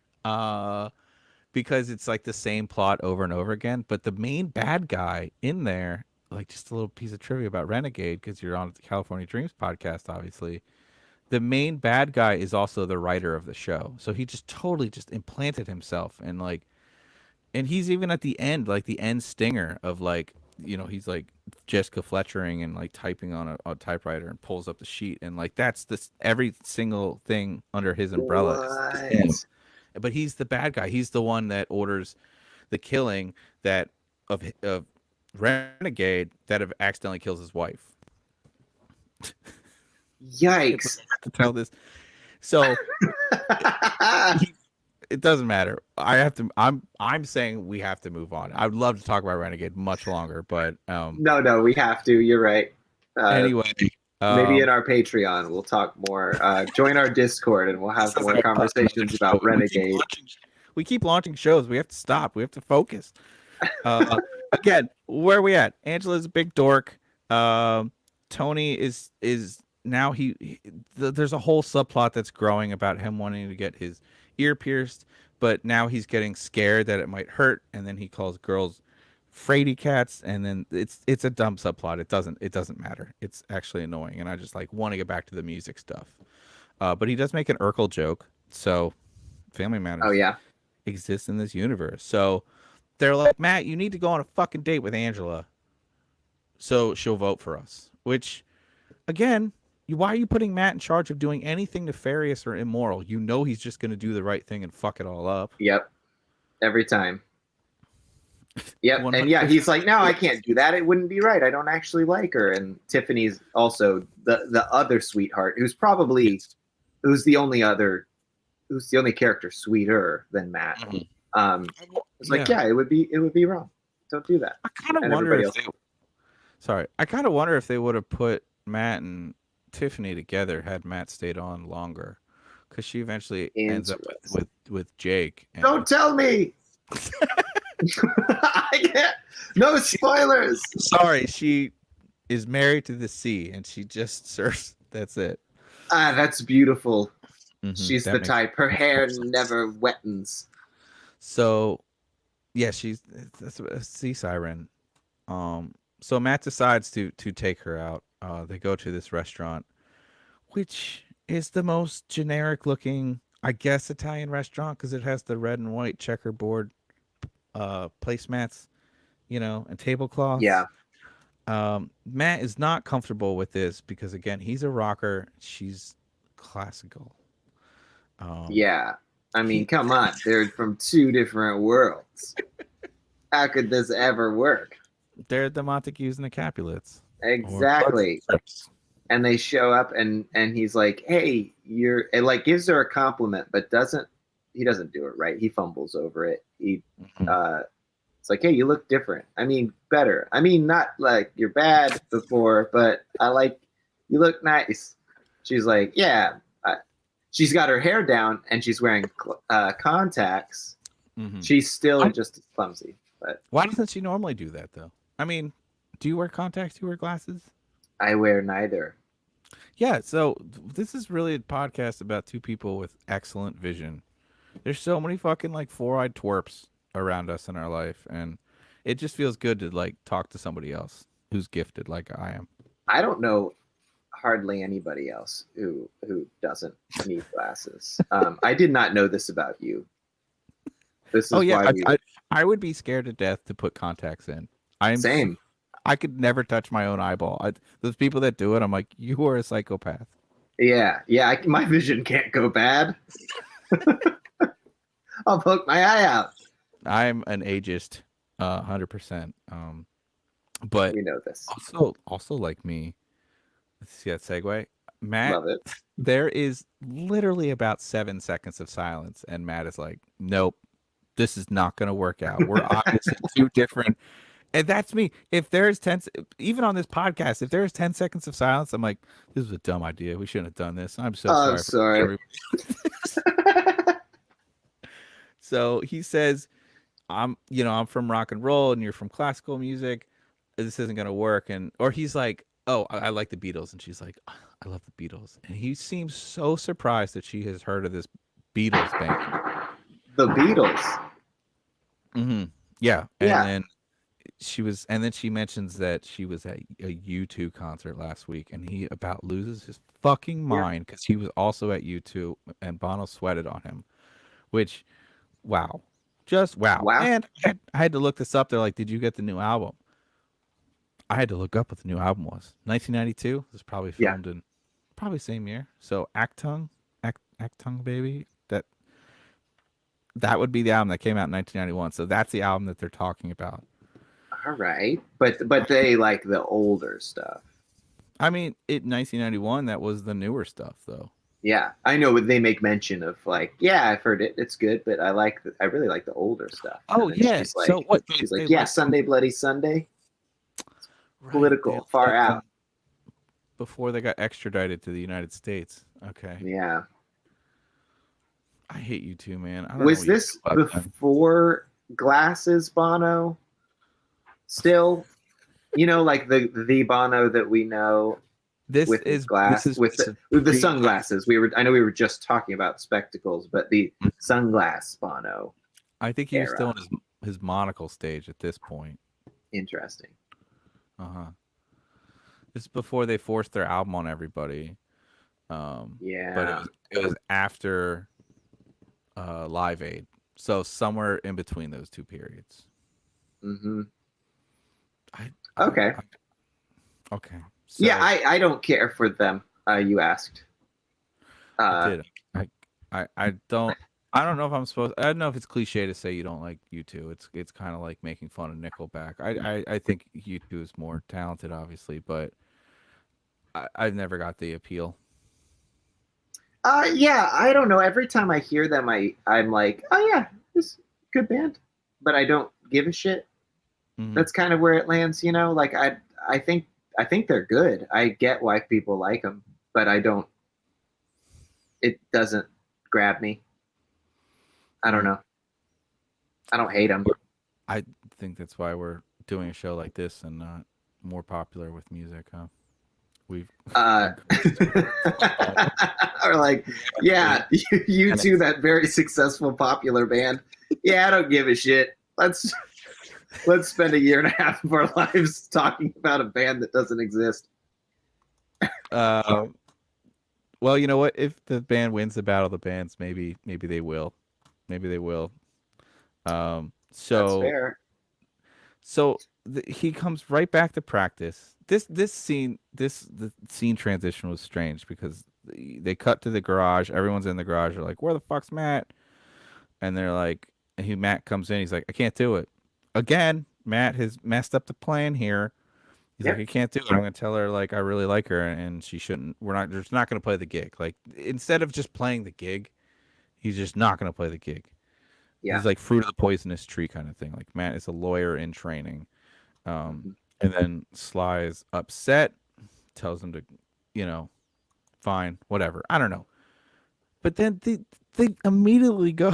because it's like the same plot over and over again. But the main bad guy in there, like just a little piece of trivia about Renegade, because you're on the California Dreams podcast, obviously. The main bad guy is also the writer of the show. So he just totally just implanted himself and he's even at the end, like the end stinger of like, he's like Jessica Fletchering and like typing on a typewriter and pulls up the sheet. And like, that's every single thing under his umbrella is him. But he's the bad guy. He's the one that orders the killing of Renegade that accidentally kills his wife. Yikes. To tell this. So it doesn't matter. I'm saying we have to move on. I would love to talk about Renegade much longer, but No, we have to. You're right. anyway, Maybe in our Patreon we'll talk more. Join our Discord and we'll have more conversations about Renegade. We keep launching shows. We have to stop. We have to focus. Again, where are we at? Angela's a big dork. Tony is now there's a whole subplot that's growing about him wanting to get his ear pierced, but now he's getting scared that it might hurt, and then he calls girls fraidy cats, and then it's a dumb subplot. It doesn't matter. It's actually annoying, and I just like want to get back to the music stuff. But he does make an Urkel joke, so Family Matters. Oh yeah, exists in this universe. So they're like, Matt, you need to go on a fucking date with Angela, so she'll vote for us. Which, again, why are you putting Matt in charge of doing anything nefarious or immoral? You know he's just going to do the right thing and fuck it all up. Yep, every time. Yep, 100%. and yeah, he's like, no, I can't do that. It wouldn't be right. I don't actually like her. And Tiffany's also the other sweetheart, who's the only character sweeter than Matt. It's like, yeah, it would be wrong. Don't do that. I kind of wonder if they would have put Matt and Tiffany together had Matt stayed on longer, because she eventually ends up with Jake. Don't tell me. I can't. No spoilers. Sorry, she is married to the sea, and she just surfs. That's it. That's beautiful. Mm-hmm. She's the type. Her hair never wettens. So, yeah, that's a sea siren. So Matt decides to take her out. They go to this restaurant, which is the most generic looking, I guess, Italian restaurant, because it has the red and white checkerboard placemats, and tablecloths. Yeah. Matt is not comfortable with this because, again, he's a rocker. She's classical. Yeah. I mean, come on. They're from two different worlds. How could this ever work? They're the Montagues and the Capulets. Exactly. And they show up and he's like, hey, it like gives her a compliment, but he doesn't do it right. He fumbles over it. It's like, hey, you look different. I mean, better. I mean, not like you're bad before, but you look nice. She's like, yeah. She's got her hair down and she's wearing contacts. Mm-hmm. She's still just clumsy. But why doesn't she normally do that, though? I mean, do you wear contacts? Do you wear glasses? I wear neither. Yeah, so this is really a podcast about two people with excellent vision. There's so many fucking like four-eyed twerps around us in our life, and it just feels good to like talk to somebody else who's gifted like I am. I don't know hardly anybody else who doesn't need glasses. I did not know this about you. This is why I would be scared to death to put contacts in. Same. I could never touch my own eyeball. Those people that do it, I'm like, you are a psychopath. Yeah. My vision can't go bad. I'll poke my eye out. I'm an ageist, 100%. But you know this. Also like me. See that segue? Matt, love it. There is literally about 7 seconds of silence, and Matt is like, nope, this is not going to work out. We're obviously two different. And that's me. If there's even on this podcast, if there's 10 seconds of silence, I'm like, this is a dumb idea. We shouldn't have done this. I'm so sorry. So he says, I'm from rock and roll and you're from classical music. This isn't going to work. Or he's like, oh, I like the Beatles. And she's like, I love the Beatles. And he seems so surprised that she has heard of this Beatles band. The Beatles. Mm-hmm. Yeah. And then she mentions that she was at a U2 concert last week, and he about loses his fucking mind because he was also at U2 and Bono sweated on him, which, wow. Just wow. And I had to look this up. They're like, did you get the new album? I had to look up what the new album was. 1992. It was probably filmed in probably same year. So Actung Baby. That would be the album that came out in 1991. So that's the album that they're talking about. All right. But they like the older stuff. I mean, in 1991, that was the newer stuff, though. Yeah, I know they make mention of like, yeah, I've heard it. It's good, but I really like the older stuff. Oh And then yeah. So what? She's They like, yeah, like Sunday Bloody Sunday, right? They political, far like out. before they got extradited to the United States. Okay. Yeah. I hate you too, man. I don't know Was what you this feel about them. before Glasses Bono? Still, like the Bono that we know This with his is this glass, is with this is the pre. sunglasses. I know we were just talking about spectacles, but the sunglass Bono I think he was still era. in his monocle stage at this point. Interesting. Uh huh. This is before they forced their album on everybody. But Yeah. it was after Live Aid, so somewhere in between those two periods. Mm-hmm. I Okay. okay. So Yeah, I don't care for them. You asked. I did. I don't know if I'm supposed. I don't know if it's cliche to say you don't like U2. It's kind of like making fun of Nickelback. I think U2 is more talented, obviously, but I've never got the appeal. Yeah, I don't know. Every time I hear them, I'm like, oh yeah, this is a good band, but I don't give a shit. Mhm. That's kind of where it lands, Like I think they're good. I get why people like them, but I don't. It doesn't grab me. I don't know. I don't hate them. I think that's why we're doing a show like this and not more popular with music, huh? We've or like, yeah, you two, that very successful popular band. Yeah, I don't give a shit. Let's spend a year and a half of our lives talking about a band that doesn't exist. Well, you know what? If the band wins the battle of the bands, maybe they will. Maybe they will. That's So fair. he comes right back to practice. The scene transition was strange because they cut to the garage. Everyone's in the garage. They're like, "Where the fuck's Matt?" And they're like, Matt comes in. He's like, "I can't do it again." Matt has messed up the plan here. He's Yep. like, "I can't do it. I'm gonna tell her like I really like her, and she shouldn't. We're not just not gonna play the gig. Like instead of just playing the gig, he's just not gonna play the gig. Yeah. He's like fruit of the poisonous tree kind of thing. Like Matt is a lawyer in training, and then Sly is upset, tells him to, fine, whatever. I don't know, but then they immediately go.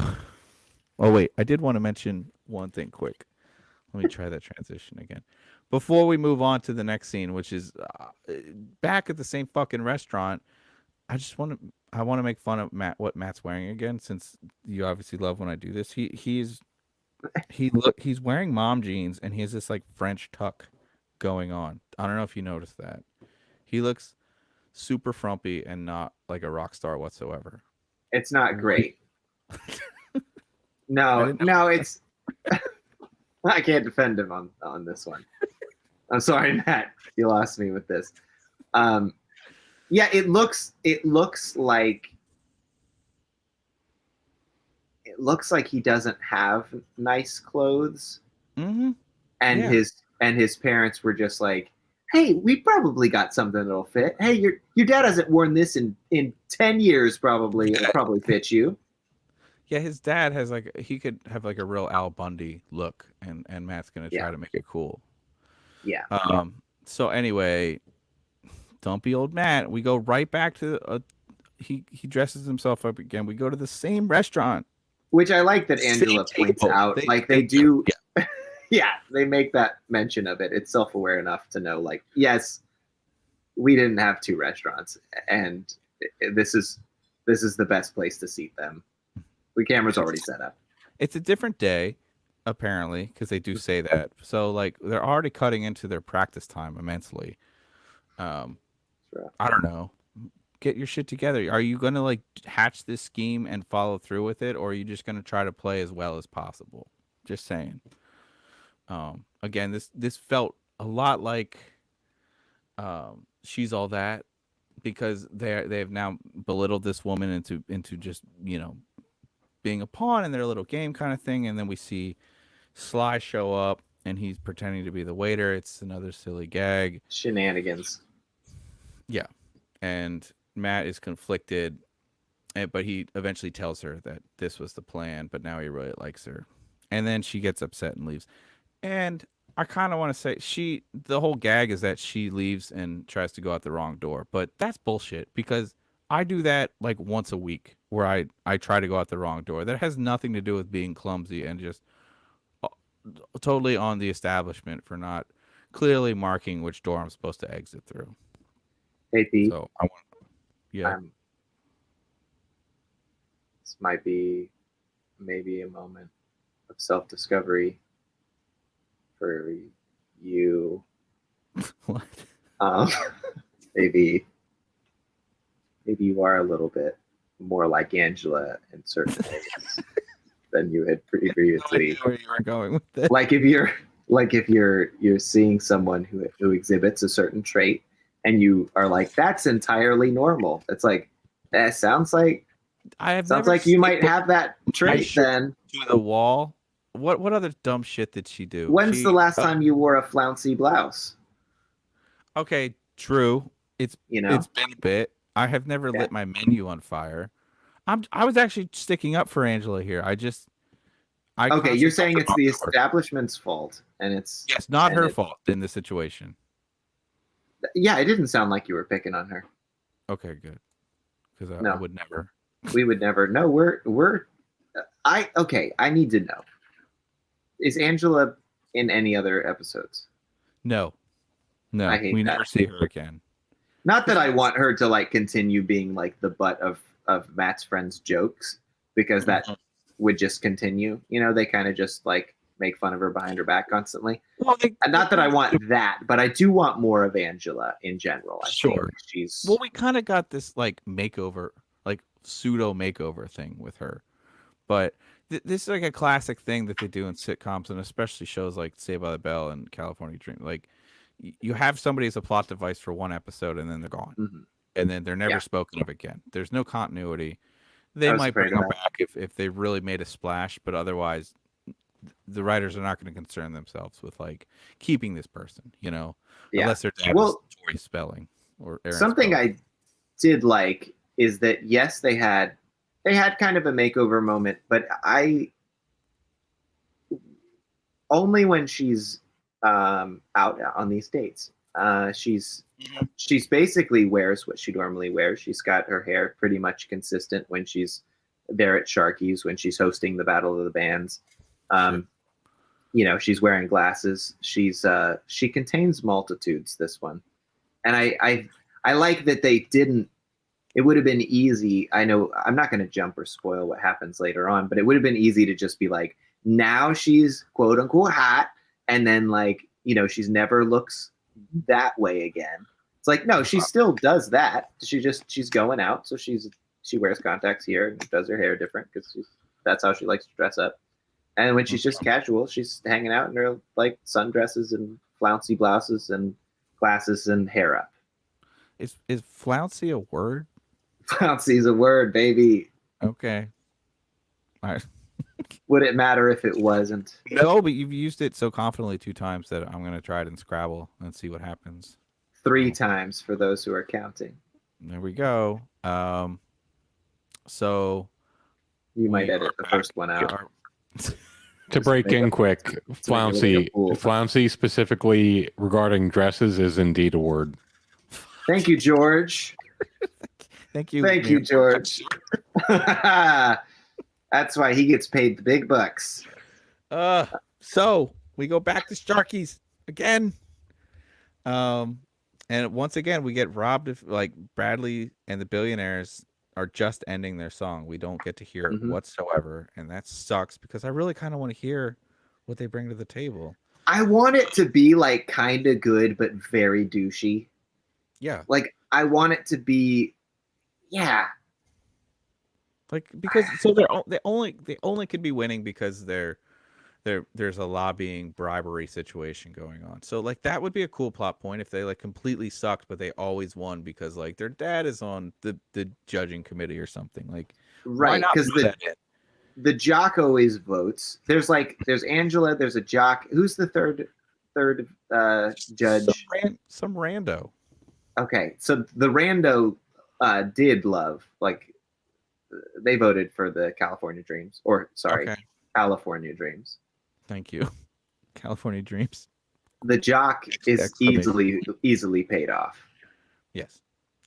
Oh wait, I did want to mention one thing quick. Let me try that transition again. Before we move on to the next scene, which is back at the same fucking restaurant, I want to make fun of what Matt's wearing again, since you obviously love when I do this. He's wearing mom jeans and he has this like French tuck going on. I don't know if you noticed that. He looks super frumpy and not like a rock star whatsoever. It's not great. No, it's I can't defend him on this one. I'm sorry, Matt. You lost me with this. Yeah, it looks like he doesn't have nice clothes. Mm-hmm. And his parents were just like, "Hey, we probably got something that'll fit. Hey, your dad hasn't worn this in 10 years probably. It'll probably fit you." Yeah, his dad has he could have like a real Al Bundy look, and Matt's gonna try to make it cool. Yeah. So anyway, don't be old Matt. We go right back to he dresses himself up again. We go to the same restaurant, which I like that Angela points out. They do. Yeah. Yeah, they make that mention of it. It's self-aware enough to know, like, yes, we didn't have two restaurants, and this is the best place to seat them. The camera's already set up. It's a different day, apparently, because they do say that. So like they're already cutting into their practice time immensely. I don't know. Get your shit together. Are you gonna like hatch this scheme and follow through with it, or are you just gonna try to play as well as possible? Just saying. Again, this felt a lot like She's All That, because they have now belittled this woman into just being a pawn in their little game kind of thing, and then we see Sly show up and he's pretending to be the waiter. It's another silly gag. Shenanigans. Yeah, and Matt is conflicted but he eventually tells her that this was the plan, but now he really likes her. And then she gets upset and leaves. And I kind of want to say the whole gag is that she leaves and tries to go out the wrong door, but that's bullshit because I do that like once a week where I try to go out the wrong door. That has nothing to do with being clumsy and just uh, totally on the establishment for not clearly marking which door I'm supposed to exit through. Hey, Pete. So I want, yeah. This might be maybe a moment of self-discovery for you. What? Maybe you are a little bit more like Angela in certain ways than you had previously. Where you were going with this? Like if you're seeing someone who exhibits a certain trait, and you are like, that's entirely normal. It's like that sounds like you might have that trait then. To the wall. What other dumb shit did she do? When's the last time you wore a flouncy blouse? Okay, true. It's been a bit. I have never lit my menu on fire. I was actually sticking up for Angela here. Okay, you're saying it's the establishment's fault, and it's not her fault in this situation. Yeah, it didn't sound like you were picking on her. Okay, good. Because I would never. We would never. No, I need to know. Is Angela in any other episodes? No. I hate that. Never see her again. Not that I want her to like continue being like the butt of Matt's friends' jokes, because that would just continue. You know, they kind of just like make fun of her behind her back constantly. Well, not that I want that, but I do want more of Angela in general. I think she's we kind of got this like makeover, like pseudo makeover thing with her, but this is like a classic thing that they do in sitcoms and especially shows like Saved by the Bell and California Dream. Like you have somebody as a plot device for one episode and then they're gone, and then they're never spoken of again. There's no continuity. They might bring them back if they really made a splash, but otherwise the writers are not going to concern themselves with like keeping this person, unless they're Tori Spelling or Aaron something Spelling. I did like is that yes, they had kind of a makeover moment, but only when she's out on these dates. She's basically wears what she normally wears. She's got her hair pretty much consistent when she's there at Sharky's, when she's hosting the Battle of the Bands. She's wearing glasses. She contains multitudes, this one. And I like that they didn't. It would have been easy. I know I'm not going to jump or spoil what happens later on, but it would have been easy to just be like, now she's quote unquote hot, and then like, she's never looks that way again. It's like, no, she still does that. She's going out, so she wears contacts here and does her hair different because that's how she likes to dress up. And when she's just casual, she's hanging out in her like sundresses and flouncy blouses and glasses and hair up. Is flouncy a word? Flouncy's a word, baby. Okay. All right. Would it matter if it wasn't? No, but you've used it so confidently 2 times that I'm going to try it in Scrabble and see what happens. 3 times for those who are counting. There we go. So you might edit the first one out. To break in quick, flouncy specifically regarding dresses is indeed a word. Thank you, George. Thank you. Thank you, George. That's why he gets paid the big bucks. So we go back to Sharky's again. And once again, we get robbed of like Bradley and the Billionaires are just ending their song. We don't get to hear it whatsoever. And that sucks because I really kind of want to hear what they bring to the table. I want it to be like kind of good, but very douchey. Yeah. Like I want it to be, yeah. Like because so they only could be winning because there's a lobbying bribery situation going on. So like that would be a cool plot point if they like completely sucked but they always won because like their dad is on the judging committee or something. Like right, because the jock always votes. There's Angela, there's a jock. Who's the third judge? Some rando. Okay, so the rando did love like they voted for the California Dreams, or sorry, Okay. California Dreams. Thank you. California Dreams. The jock is Exclamation. easily paid off. Yes.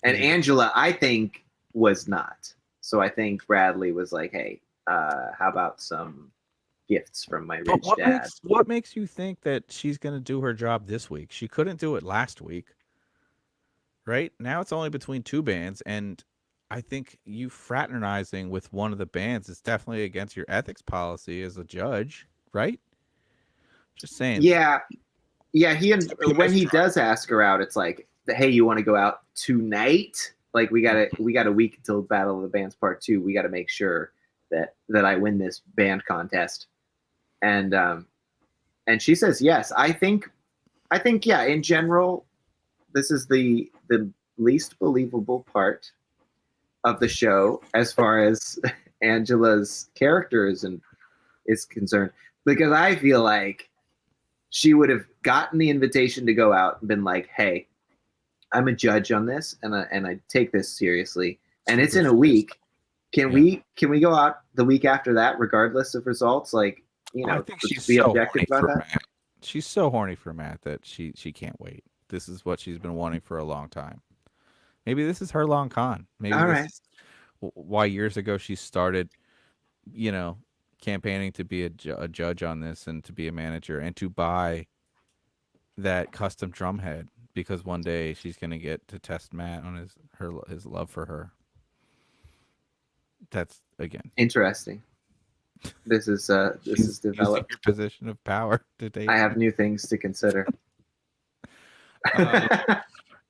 And He's a- Angela, I think, was not. So I think Bradley was like, hey, how about some gifts from my But rich dad? what makes you think that she's going to do her job this week? She couldn't do it last week. Right? Now it's only between two bands, and I think you fraternizing with one of the bands is definitely against your ethics policy as a judge, right? Just saying. Yeah. When he does ask her out, it's like, hey, you want to go out tonight? Like we got a week until Battle of the Bands Part 2. We got to make sure that I win this band contest. And she says yes. I think yeah, in general, this is the least believable part of the show as far as Angela's character is concerned, because I feel like she would have gotten the invitation to go out and been like, hey, I'm a judge on this, and I take this seriously, and it's in a week. Can we go out the week after that, regardless of results? Like, I think she's be so objective horny about for that. Matt. She's so horny for Matt that she can't wait. This is what she's been wanting for a long time. Maybe this is her long con. Maybe All this right. is why years ago she started, campaigning to be a judge on this and to be a manager and to buy that custom drum head, because one day she's going to get to test Matt on his love for her. That's again Interesting. This is developed. your position of power to date. I have new things to consider.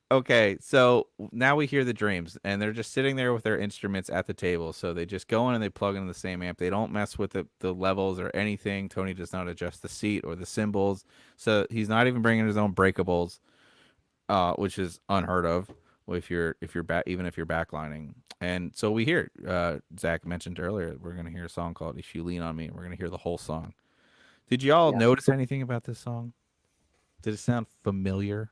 Okay, so now we hear the Dreams, and they're just sitting there with their instruments at the table. So they just go in and they plug into the same amp. They don't mess with the levels or anything. Tony does not adjust the seat or the cymbals, so he's not even bringing his own breakables, which is unheard of if you're even if you're backlining. And so we hear Zach mentioned earlier, we're gonna hear a song called "If You Lean on Me." We're gonna hear the whole song. Did y'all notice anything about this song? Did it sound familiar?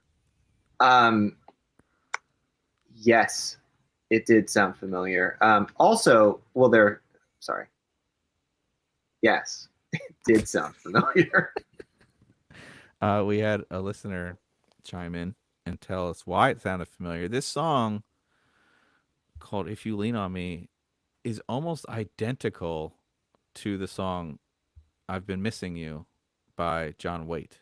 Yes, it did sound familiar. Yes, it did sound familiar. We had a listener chime in and tell us why it sounded familiar. This song called "If You Lean on Me" is almost identical to the song "I've Been Missing You" by John Waite.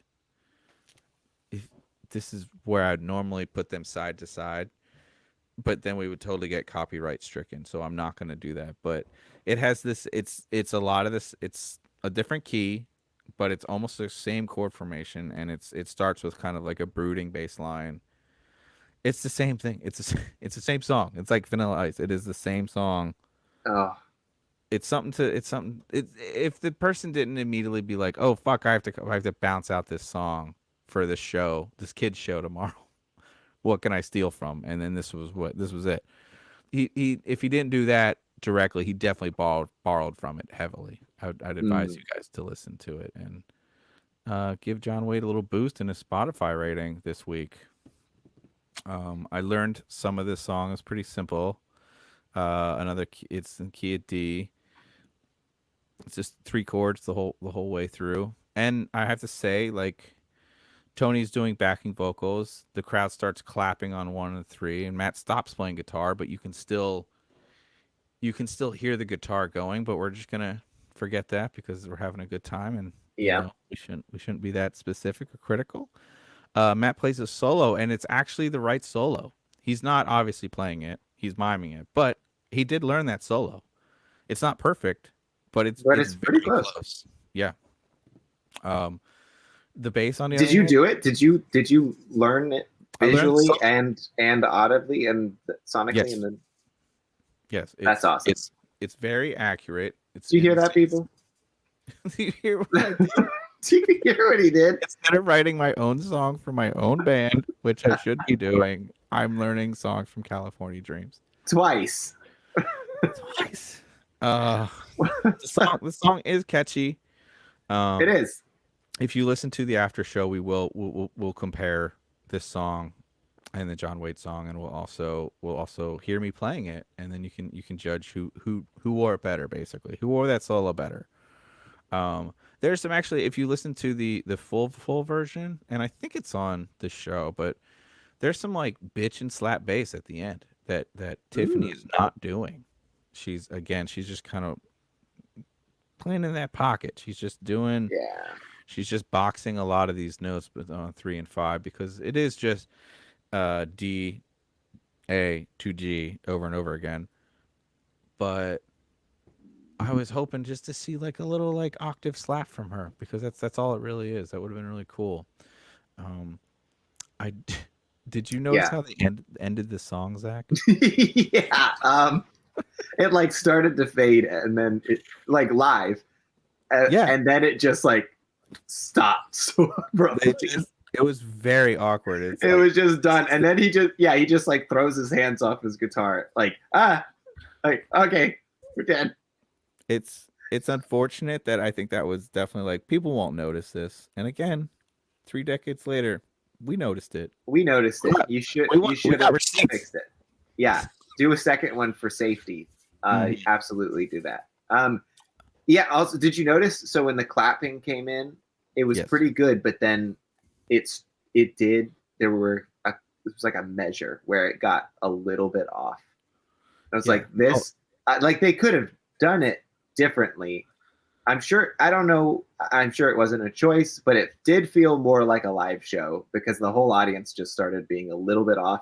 This is where I'd normally put them side to side, but then we would totally get copyright stricken, so I'm not going to do that. But it has this, it's a lot of this, it's a different key, but it's almost the same chord formation, and it starts with kind of like a brooding bass line. It's the same thing. It's the same song. It's like Vanilla Ice. It is the same song. Oh, If the person didn't immediately be like, oh fuck, I have to bounce out this song for this show, this kid's show tomorrow. What can I steal from? And then this was it. He if he didn't do that directly, he definitely borrowed from it heavily. I'd advise you guys to listen to it and give John Waite a little boost in his Spotify rating this week. I learned some of this song is pretty simple. It's in key of D. It's just 3 chords the whole way through. And I have to say, like, Tony's doing backing vocals. The crowd starts clapping on 1 and 3, and Matt stops playing guitar, but you can still hear the guitar going. But we're just gonna forget that because we're having a good time, and we shouldn't be that specific or critical. Matt plays a solo, and it's actually the right solo. He's not obviously playing it; he's miming it, but he did learn that solo. It's not perfect, but it's pretty close. Yeah. The bass on the Did you do it? Did you learn it visually and audibly and sonically? Yes. And then yes, that's awesome. It's very accurate. Do you hear that, people? Do you hear what Do you hear what he did? Instead of writing my own song for my own band, which I should be doing, I'm learning songs from California Dreams. Twice. The song is catchy. It is. If you listen to the after show, we'll compare this song and the John Waite song, and we'll also hear me playing it, and then you can judge who wore it better, basically, who wore that solo better. There's some, actually, if you listen to the full version, and I think it's on the show, but there's some like bitch and slap bass at the end that Tiffany is not doing. She's just kind of playing in that pocket. Yeah. She's just boxing a lot of these notes on 3 and 5, because it is just D, A to G over and over again. But I was hoping just to see like a little like octave slap from her, because that's all it really is. That would have been really cool. Um, I did you notice Yeah. how they ended the song, Zach? Yeah. It like started to fade, and then it like live, Yeah. and then it just like stopped. So abruptly. It was very awkward. It was just done, and then he just like throws his hands off his guitar, like okay, we're dead. It's unfortunate that I think that was definitely like, people won't notice this, and again, 3 decades later, we noticed it. We noticed it. You should have fixed it. Yeah, do a second one for safety. Absolutely do that. Yeah. Also, did you notice? So when the clapping came in, it was pretty good, but then it was like a measure where it got a little bit off. I was like, this, like they could have done it differently. I'm sure it wasn't a choice, but it did feel more like a live show, because the whole audience just started being a little bit off.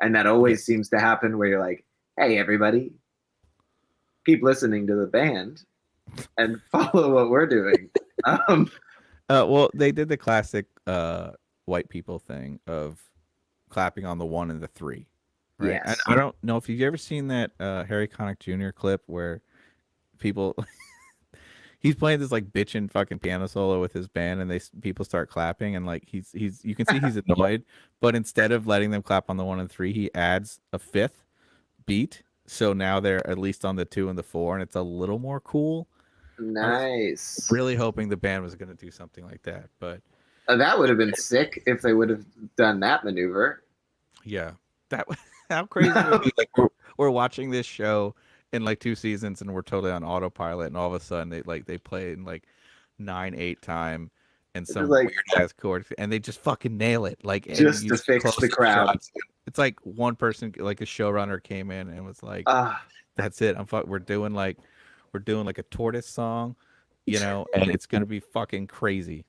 And that always seems to happen, where you're like, hey, everybody, keep listening to the band and follow what we're doing. Well, they did the classic white people thing of clapping on the 1 and the 3. Right? Yes. And I don't know if you've ever seen that Harry Connick Jr. clip where people he's playing this like bitchin' fucking piano solo with his band, and people start clapping, and like he's you can see he's annoyed, but instead of letting them clap on the 1 and 3, he adds a 5th beat, so now they're at least on the 2 and the 4, and it's a little more cool. Nice. Really hoping the band was going to do something like that, but that would have been sick if they would have done that maneuver. Yeah, how crazy would it be? Like we're watching this show in like 2 seasons, and we're totally on autopilot, and all of a sudden they play in like 9/8 time and some like, weird ass chord, and they just fucking nail it, like just to fix the crowd. Shots. It's like one person, like a showrunner, came in and was like, "That's it. We're doing like a tortoise song, and it's gonna be fucking crazy."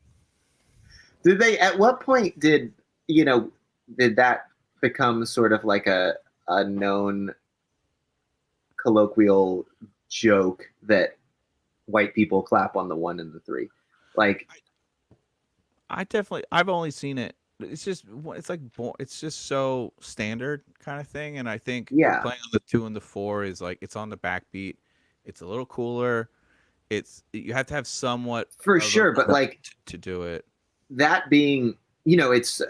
Did they? At what point did that become sort of like a known colloquial joke that white people clap on the 1 and the 3? Like, I've only seen it. It's just so standard kind of thing, and I think playing on the 2 and the 4 is like, it's on the backbeat. It's a little cooler. You have to have somewhat for sure, but like to do it. That being, it's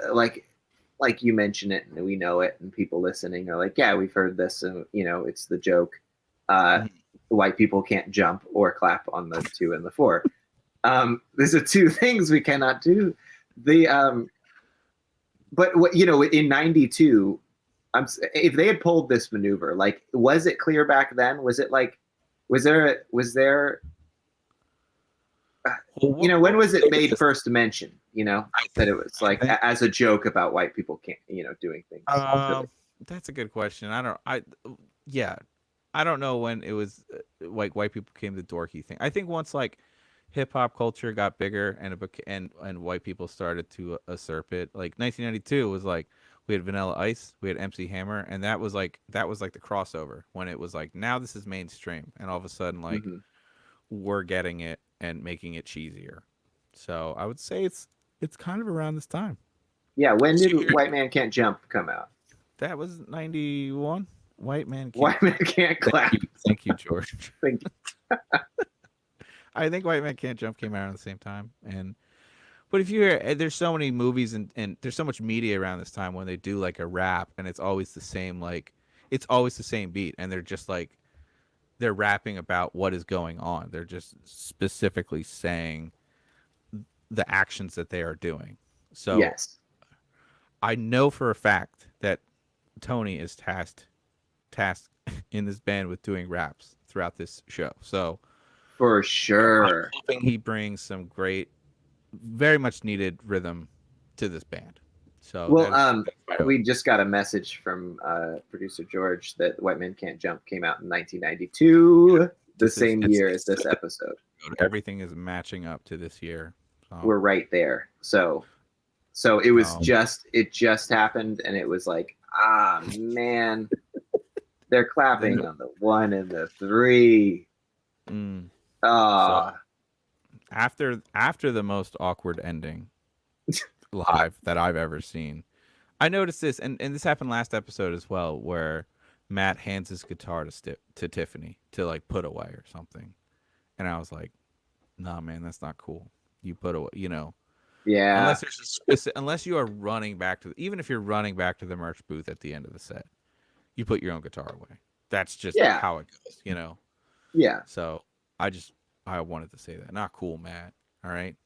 like you mention it and we know it, and people listening are like, yeah, we've heard this, and it's the joke. White people can't jump or clap on the 2 and the 4. These are 2 things we cannot do. But in '92, if they had pulled this maneuver, like, was it clear back then? Was it like, was there when was it made first mention? That it was like as a joke about white people can't, doing things. That's a good question. I don't know when it was like white people became the dorky thing. I think once like hip hop culture got bigger and white people started to usurp it. Like 1992 was like, we had Vanilla Ice, we had MC Hammer, and that was like the crossover when it was like, now this is mainstream, and all of a sudden like we're getting it and making it cheesier. So I would say it's kind of around this time. Yeah, when did White Man Can't Jump come out? That was 91. White Man Can't Clap. Thank you, George. Thank you. I think White Man Can't Jump came out at the same time, but if you hear, there's so many movies and there's so much media around this time when they do like a rap, and it's always the same beat, and they're just like, they're rapping about what is going on. They're just specifically saying the actions that they are doing. So yes, I know for a fact that Tony is tasked in this band with doing raps throughout this show. So For I'm sure. hoping he brings some great, very much needed rhythm to this band. So Well, that's my hope. we just got a message from producer George that White Men Can't Jump came out in 1992, the same year as this episode. Everything is matching up to this year. So. We're right there. So it was it just happened, and it was like, ah, man, they're clapping on the 1 and the 3. So after the most awkward ending live that I've ever seen, I noticed this, and this happened last episode as well, where Matt hands his guitar to Tiffany to like put away or something, and I was like, nah, man, that's not cool. You put away, Yeah. Unless there's unless you are running back to, even if you're running back to the merch booth at the end of the set, you put your own guitar away. That's just how it goes, Yeah. So I wanted to say that. Not cool, Matt. All right.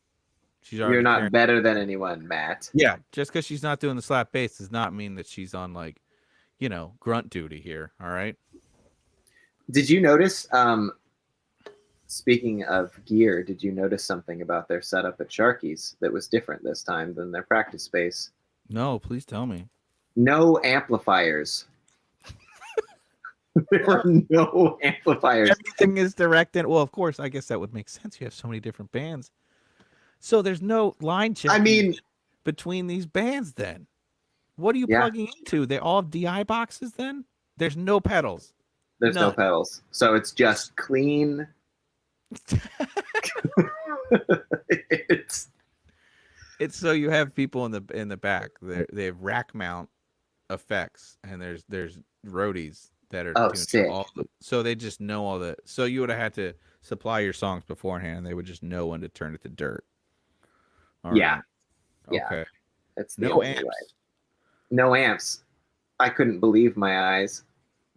You're not better than anyone, Matt. Yeah. Just because she's not doing the slap bass does not mean that she's on like, grunt duty here. All right. Did you notice, speaking of gear, did you notice something about their setup at Sharky's that was different this time than their practice space? No, please tell me. No amplifiers. There were no amplifiers. Everything is directed. Well, of course, I guess that would make sense. You have so many different bands. So there's no line check between these bands then. What are you plugging into? They all have DI boxes then? There's no pedals. There's no pedals. So it's just clean. It's so you have people in the back. They have rack mount effects, and there's roadies that are sick. So they just know all the. So you would have had to supply your songs beforehand, and they would just know when to turn it to dirt. All right. Okay. That's no amps. No amps. I couldn't believe my eyes.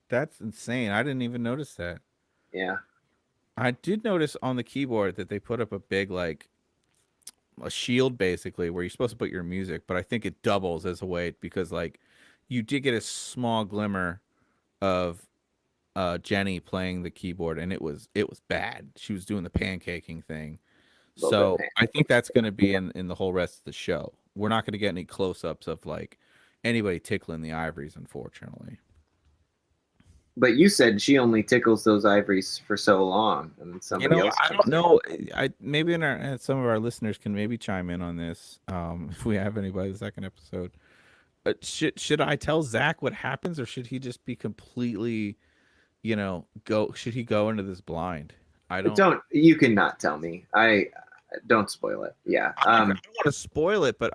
That's insane. I didn't even notice that. Yeah. I did notice on the keyboard that they put up a big, like, a shield, basically, where you're supposed to put your music, but I think it doubles as a weight because, like, you did get a small glimmer of Jenny playing the keyboard, and it was bad. She was doing the pancaking thing. So I think that's going to be in the whole rest of the show. We're not going to get any close-ups of, like, anybody tickling the ivories, unfortunately. But you said she only tickles those ivories for so long, and somebody else. I don't know. Maybe some of our listeners can maybe chime in on this if we have anybody the second episode. Should I tell Zach what happens, or should he just be completely, go? Should he go into this blind? I don't. You can not tell me. I don't spoil it. Yeah. I don't want to spoil it, but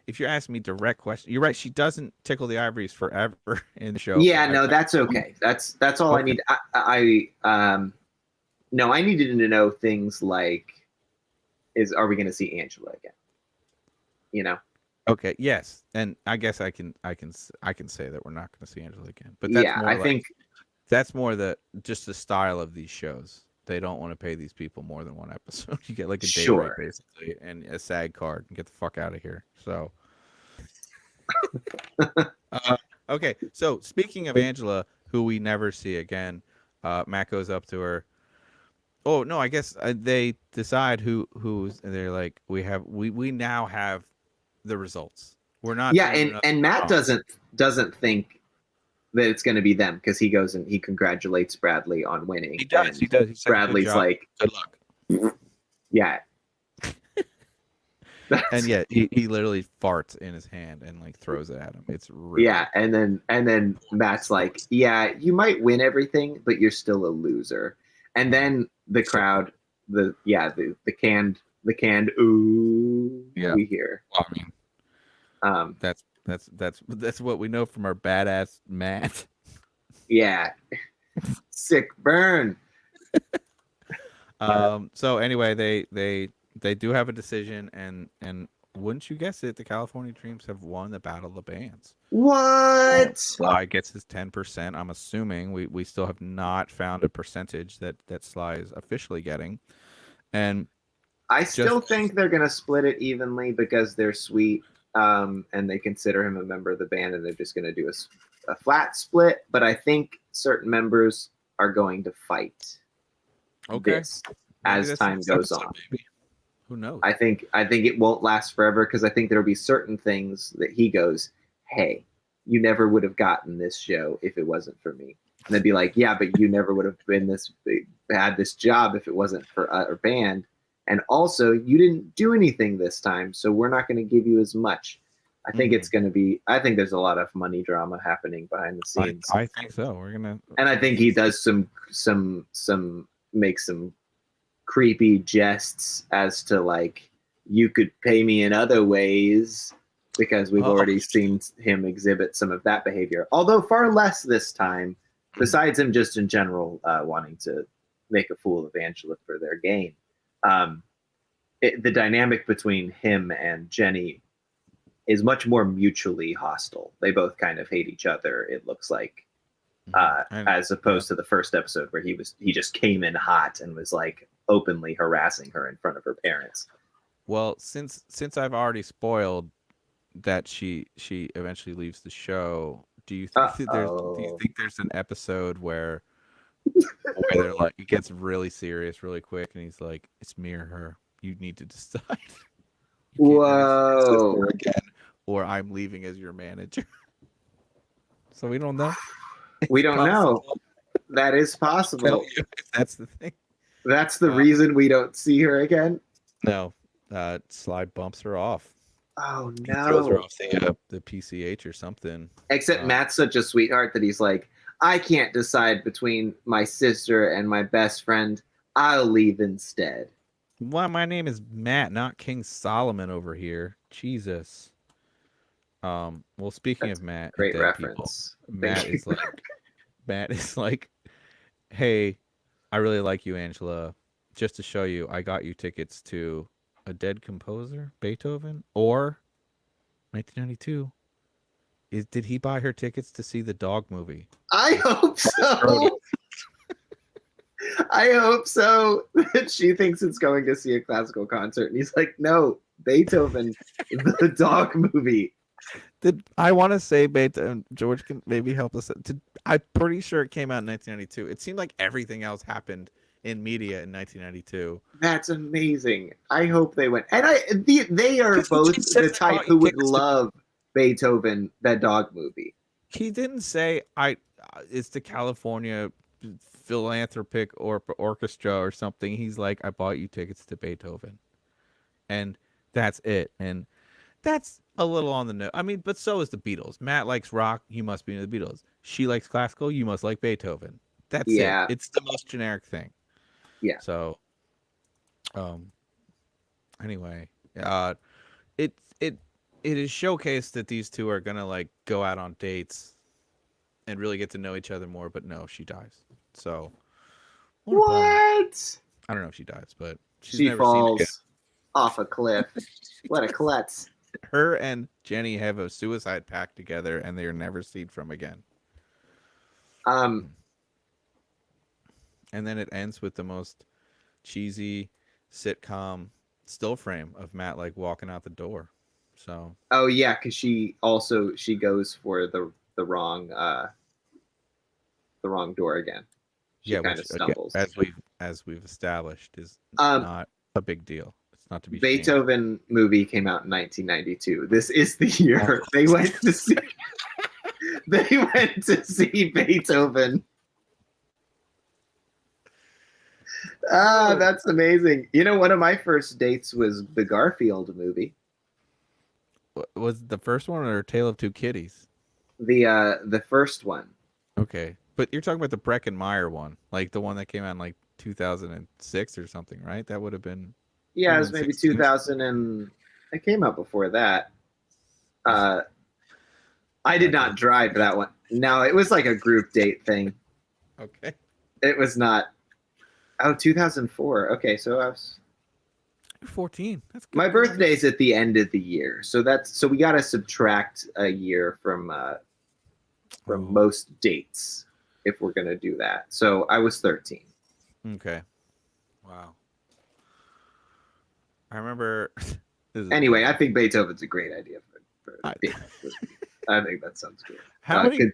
if you're asking me direct question, you're right. She doesn't tickle the ivories forever in the show. Yeah, no, that's okay. That's all I need. No, I needed to know things like, are we going to see Angela again? Okay. Yes, and I guess I can say that we're not going to see Angela again. But I think that's more just the style of these shows. They don't want to pay these people more than one episode. You get like a day rate basically and a SAG card and get the fuck out of here. So, okay. So speaking of Angela, who we never see again, Matt goes up to her. Oh no, I guess they decide who's. They're like, we now have the results. We're not. Yeah, and Matt doesn't think that it's going to be them because he goes and he congratulates Bradley on winning. He does. He does. Bradley's like, "Good luck." Yeah. And yet he literally farts in his hand and like throws it at him. It's really and then Matt's like, "Yeah, you might win everything, but you're still a loser." And then the crowd, the canned ooh, we hear. Well, I mean, that's what we know from our badass Matt. Yeah, sick burn. So anyway, they do have a decision, and wouldn't you guess it, the California Dreams have won the Battle of the Bands. What? Sly gets his 10%. I'm assuming we still have not found a percentage that Sly is officially getting, and I still think they're gonna split it evenly because they're sweet. and they consider him a member of the band, and they're just going to do a flat split. But I think certain members are going to fight this as time goes on. Maybe. Who knows? I think it won't last forever because I think there'll be certain things that he goes, hey, you never would have gotten this show if it wasn't for me. And they'd be like, yeah, but you never would have had this job if it wasn't for our band. And also, you didn't do anything this time, so we're not going to give you as much. I think it's going to be. I think there's a lot of money drama happening behind the scenes. I think so. We're gonna. And I think he does make some creepy jests as to like, you could pay me in other ways, because we've already seen him exhibit some of that behavior, although far less this time. Besides him just in general wanting to make a fool of Angela for their gain. The dynamic between him and Jenny is much more mutually hostile. They both kind of hate each other, it looks like, as opposed to the first episode where he just came in hot and was like openly harassing her in front of her parents. Well, since I've already spoiled that she eventually leaves the show, do you think there's an episode where they're like, it gets really serious really quick and he's like, it's me or her, you need to decide. Whoa. Again, or I'm leaving as your manager. So we don't know. We don't know. That is possible. That's the thing. That's the reason we don't see her again. No, Sly bumps her off. Oh He throws her no! off the PCH or something. Except Matt's such a sweetheart that he's like, I can't decide between my sister and my best friend. I'll leave instead. Well, my name is Matt, not King Solomon over here. Jesus. Well, speaking That's of Matt, great dead reference. People, Matt is like, hey, I really like you, Angela. Just to show you, I got you tickets to a dead composer, Beethoven, or 1992. Did he buy her tickets to see the dog movie? I hope so. I hope so. She thinks it's going to see a classical concert, and he's like, "No, Beethoven, the dog movie." I want to say Beethoven? George can maybe help us. I'm pretty sure it came out in 1992. It seemed like everything else happened in media in 1992. That's amazing. I hope they went. And they are both the type who would love Beethoven, that dog movie. He didn't say it's the California Philanthropic Orchestra or something. He's like, I bought you tickets to Beethoven, and that's it. And that's a little on the nose. I mean, but so is the Beatles. Matt likes rock. You must be into the Beatles. She likes classical. You must like Beethoven. That's it. It's the most generic thing. Yeah. So, anyway, it is showcased that these two are gonna like go out on dates and really get to know each other more. But no, she dies. So what? I don't know if she dies, but she falls off a cliff. What a klutz. Her and Jenny have a suicide pact together, and they are never seen from again. And then it ends with the most cheesy sitcom still frame of Matt like walking out the door. So. Oh yeah, because she goes for the wrong door again. She kind of stumbles. Again, as we've established, is not a big deal. It's not to be. Beethoven movie came out in 1992. This is the year they went to see. They went to see Beethoven. That's amazing. You know, one of my first dates was the Garfield movie. Was it the first one or Tale of Two Kitties? The first one. Okay, but you're talking about the Breckenmeyer one, like the one that came out in like 2006 or something, right? That would have been. Yeah, it was maybe 2000, and it came out before that. I did not drive that one. No, it was like a group date thing. Okay. It was not. Oh, 2004. Okay, so I was 14. That's good. My birthday's at the end of the year, so we got to subtract a year from most dates if we're gonna do that. So I was 13. Okay. Wow. I remember. Anyway, I think Beethoven's a great idea I- I think that sounds good. How many? Go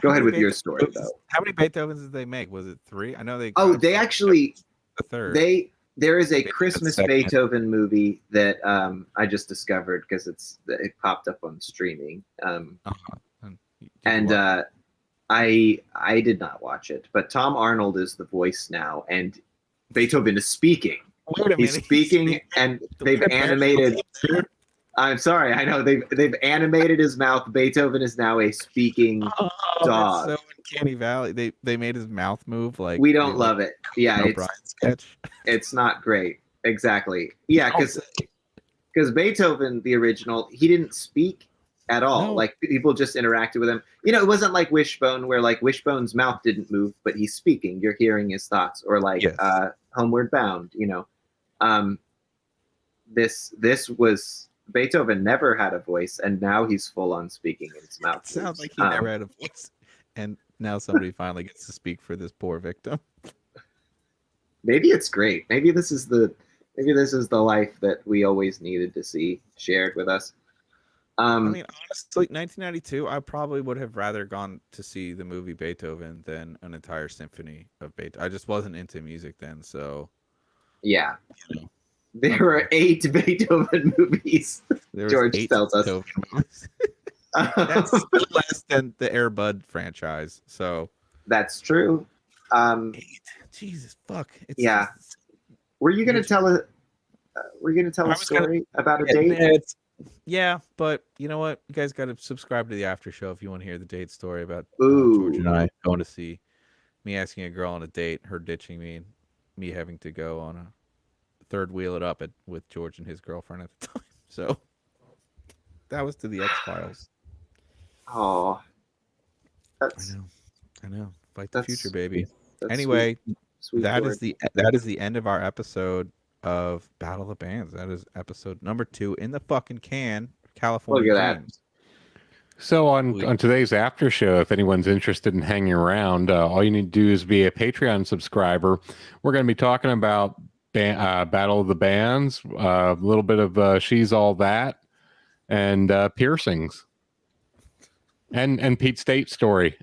how ahead many with your Beethovens- story, though. How many Beethovens did they make? Was it 3? I know they. Oh, got they some- actually the third. there is a Beethoven Christmas second. Beethoven movie that I just discovered because it popped up on streaming. Uh-huh. And did you And watch I did not watch it, but Tom Arnold is the voice now, and Beethoven is speaking. it? Wait a He's minute. speaking, and they've animated. I'm sorry, I know they've animated his mouth. Beethoven is now a speaking Oh, dog. that's so uncanny valley. They made his mouth move like We don't love it. Yeah, O'Brien sketch. it's not great. Exactly. Yeah, Oh, because Beethoven, the original, he didn't speak at all. No. Like people just interacted with him. It wasn't like Wishbone, where like Wishbone's mouth didn't move, but he's speaking. You're hearing his thoughts, or like Yes. Homeward Bound. This was Beethoven never had a voice, and now he's full on speaking in his mouth. It sounds moves. like he never had a voice, and now somebody finally gets to speak for this poor victim. Maybe it's great. Maybe this is the life that we always needed to see shared with us. I mean, honestly, 1992, I probably would have rather gone to see the movie Beethoven than an entire symphony of Beethoven. I just wasn't into music then, so yeah. you know, There were 8 Beethoven movies. there was George 8 tells us. Beethoven movies. That's still less than the Air Bud franchise. So That's true. 8. Jesus fuck. It's Yeah. just- Were you gonna tell a I was gonna- story about a Yeah, date? it's- yeah, but you know what? You guys got to subscribe to the after show if you want to hear the date story about George and I going to see me asking a girl on a date, her ditching me, and me having to go on a third wheel it up with George and his girlfriend at the time. So that was to the X-Files. Oh, I that's know. Fight the That's- future, baby. that's Anyway, sweet that story. is the end of our episode of Battle of the Bands. That is episode number 2 in the fucking can. California Look at that. Dreams. So on today's after show, if anyone's interested in hanging around, all you need to do is be a Patreon subscriber. We're going to be talking about Battle of the Bands, a little bit of She's All That, and piercings, and Pete State's story.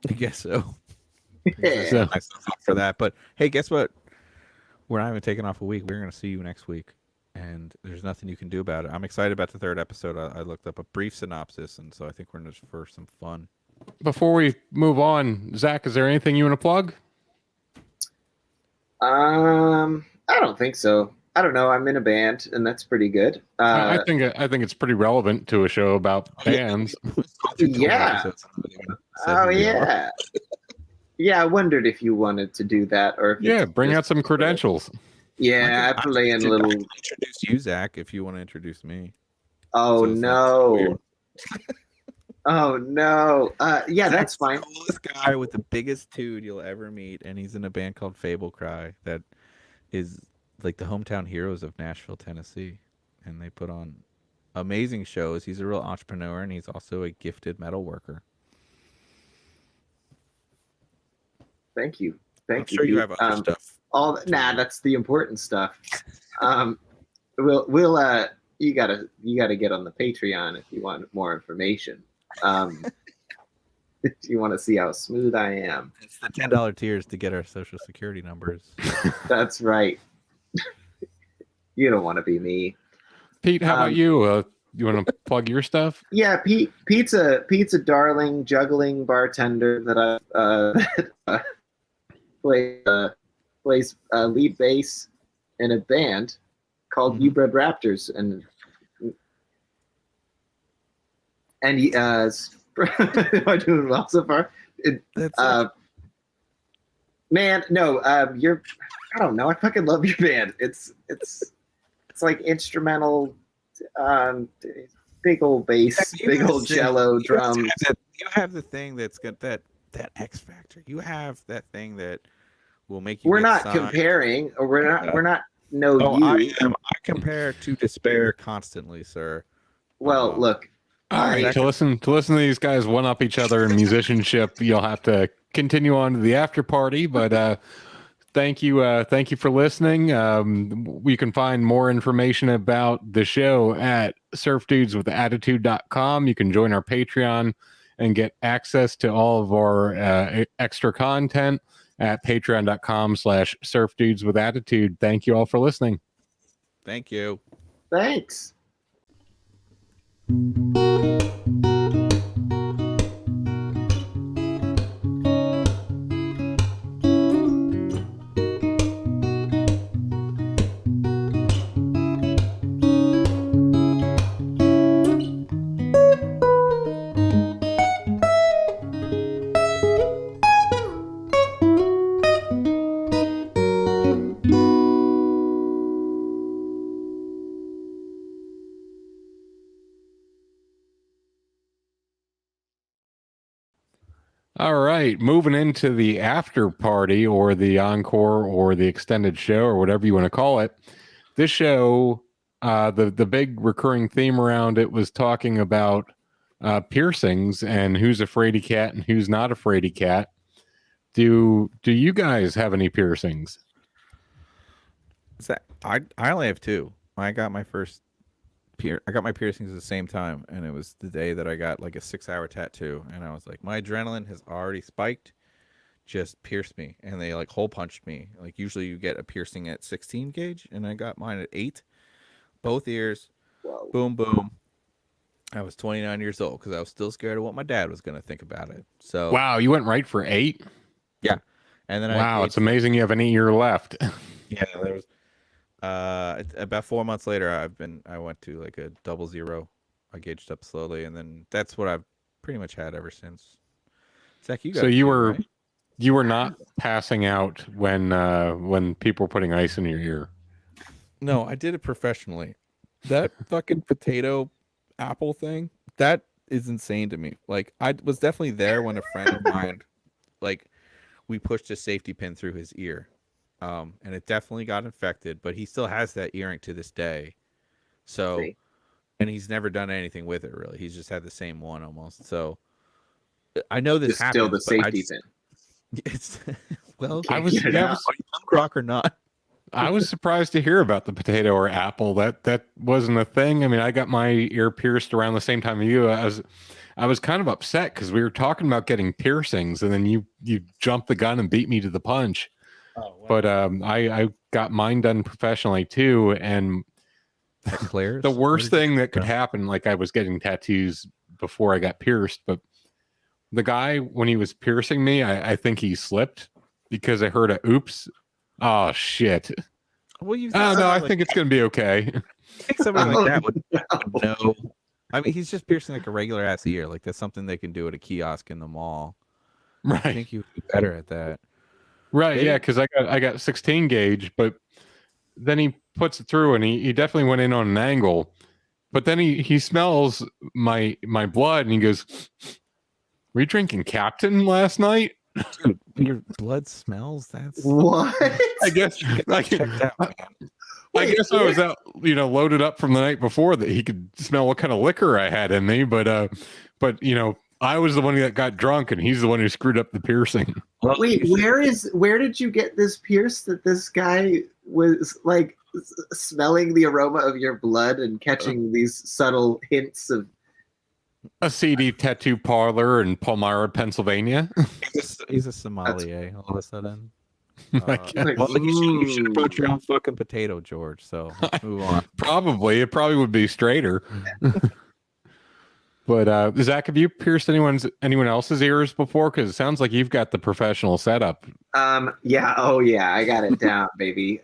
I guess so. Yeah. So nice for that. But hey, guess what? We're not even taking off a week. We're going to see you next week, and there's nothing you can do about it. I'm excited about the 3rd episode. I looked up a brief synopsis, and so I think we're in for some fun. Before we move on, Zach, is there anything you want to plug? I don't think so. I don't know. I'm in a band, and that's pretty good. I think it's pretty relevant to a show about bands. Yeah. Oh yeah. Yeah, I wondered if you wanted to do that, or if Yeah, it's bring just- out some credentials. Yeah, I play in little. I can introduce you, Zach, if you want to introduce me. Oh So it's not no! weird. Oh no! Yeah, that's Zach's the fine. coolest guy with the biggest dude you'll ever meet, and he's in a band called Fable Cry that is like the hometown heroes of Nashville, Tennessee, and they put on amazing shows. He's a real entrepreneur, and he's also a gifted metal worker. Thank you. I'm Thank you. sure you Pete. have other stuff. That's the important stuff. We'll you gotta get on the Patreon if you want more information. If you want to see how smooth I am. It's the $10 tiers to get our social security numbers. That's right. You don't want to be me. Pete, how about you? You want to plug your stuff? Yeah, Pete's a darling juggling bartender that I plays lead bass in a band called You Bred Raptors, and he am I doing well so far? That's Man, no, I don't know. I fucking love your band. It's like instrumental, big old bass, You big guys old sing- cello, you guys drums. You have the thing that's got that X factor. You have that thing that will make you. We're get not signed. comparing, or we're not no Oh, you. I compare to despair constantly, sir. Well, look, All right, to listen to these guys one up each other in musicianship, you'll have to continue on to the after party. But thank you for listening. We can find more information about the show at surfdudeswithattitude.com. You can join our Patreon and get access to all of our extra content at patreon.com/surfdudeswithattitude. Thank you all for listening. Thank you. Thanks. All right, moving into the after party or the encore or the extended show or whatever you want to call it. This show, the big recurring theme around it was talking about piercings and who's a fraidy cat and who's not a fraidy cat. Do you guys have any piercings? I only have two. I got my piercings at the same time, and it was the day that I got like a 6-hour tattoo, and I was like, my adrenaline has already spiked. Just pierced me, and they like hole punched me. Like usually you get a piercing at 16 gauge, and I got mine at 8, both ears. Whoa. Boom, boom. I was 29 years old because I was still scared of what my dad was going to think about it. So wow, you went right for 8? Yeah, and then wow, it's amazing you have an 8 year left. Yeah, there was. About 4 months later, I went to like a 00. I gauged up slowly, and then that's what I've pretty much had ever since. Zach, you got so you were right? you were not passing out when people were putting ice in your ear. No, I did it professionally. That fucking potato apple thing, that is insane to me. Like, I was definitely there when a friend of mine, like, we pushed a safety pin through his ear. And it definitely got infected, but he still has that earring to this day. So, See? and he's never done anything with it really. He's just had the same one almost. So, I know this It's happens. still the but I safety just- pin. It's well, I was Get it out. are you punk rock or not? I was surprised to hear about the potato or apple. That wasn't a thing. I mean, I got my ear pierced around the same time as you. I was kind of upset because we were talking about getting piercings, and then you jumped the gun and beat me to the punch. Oh, wow. But I got mine done professionally too, and At Claire's? the worst Where did thing you that could go? happen, like I was getting tattoos before I got pierced, but the guy, when he was piercing me, I think he slipped because I heard a oops. Oh shit. Well, you Oh no, I like, think it's gonna be okay. I think somebody Oh, like that would know. I mean, he's just piercing like a regular ass ear. Like that's something they can do at a kiosk in the mall. I Right. think you would be better at that. Right, They yeah, didn't- because I got 16 gauge, but then he puts it through and he definitely went in on an angle. But then he smells my blood and he goes, "Were you drinking Captain last night?" Dude, your blood smells. That's What? I guess checked out, man. I guess I was out, loaded up from the night before that he could smell what kind of liquor I had in me. But I was the one that got drunk and he's the one who screwed up the piercing. Well, Wait, you should- where did you get this pierce that this guy was like smelling the aroma of your blood and catching these subtle hints of A CD tattoo parlor in Palmyra, Pennsylvania. he's a sommelier all of a sudden. I guess. like, Well, you should have brought your ooh. own fucking potato, George. So let's move on. Probably. It probably would be straighter. But Zach, have you pierced anyone else's ears before? Because it sounds like you've got the professional setup. Yeah, oh yeah, I got it down, baby.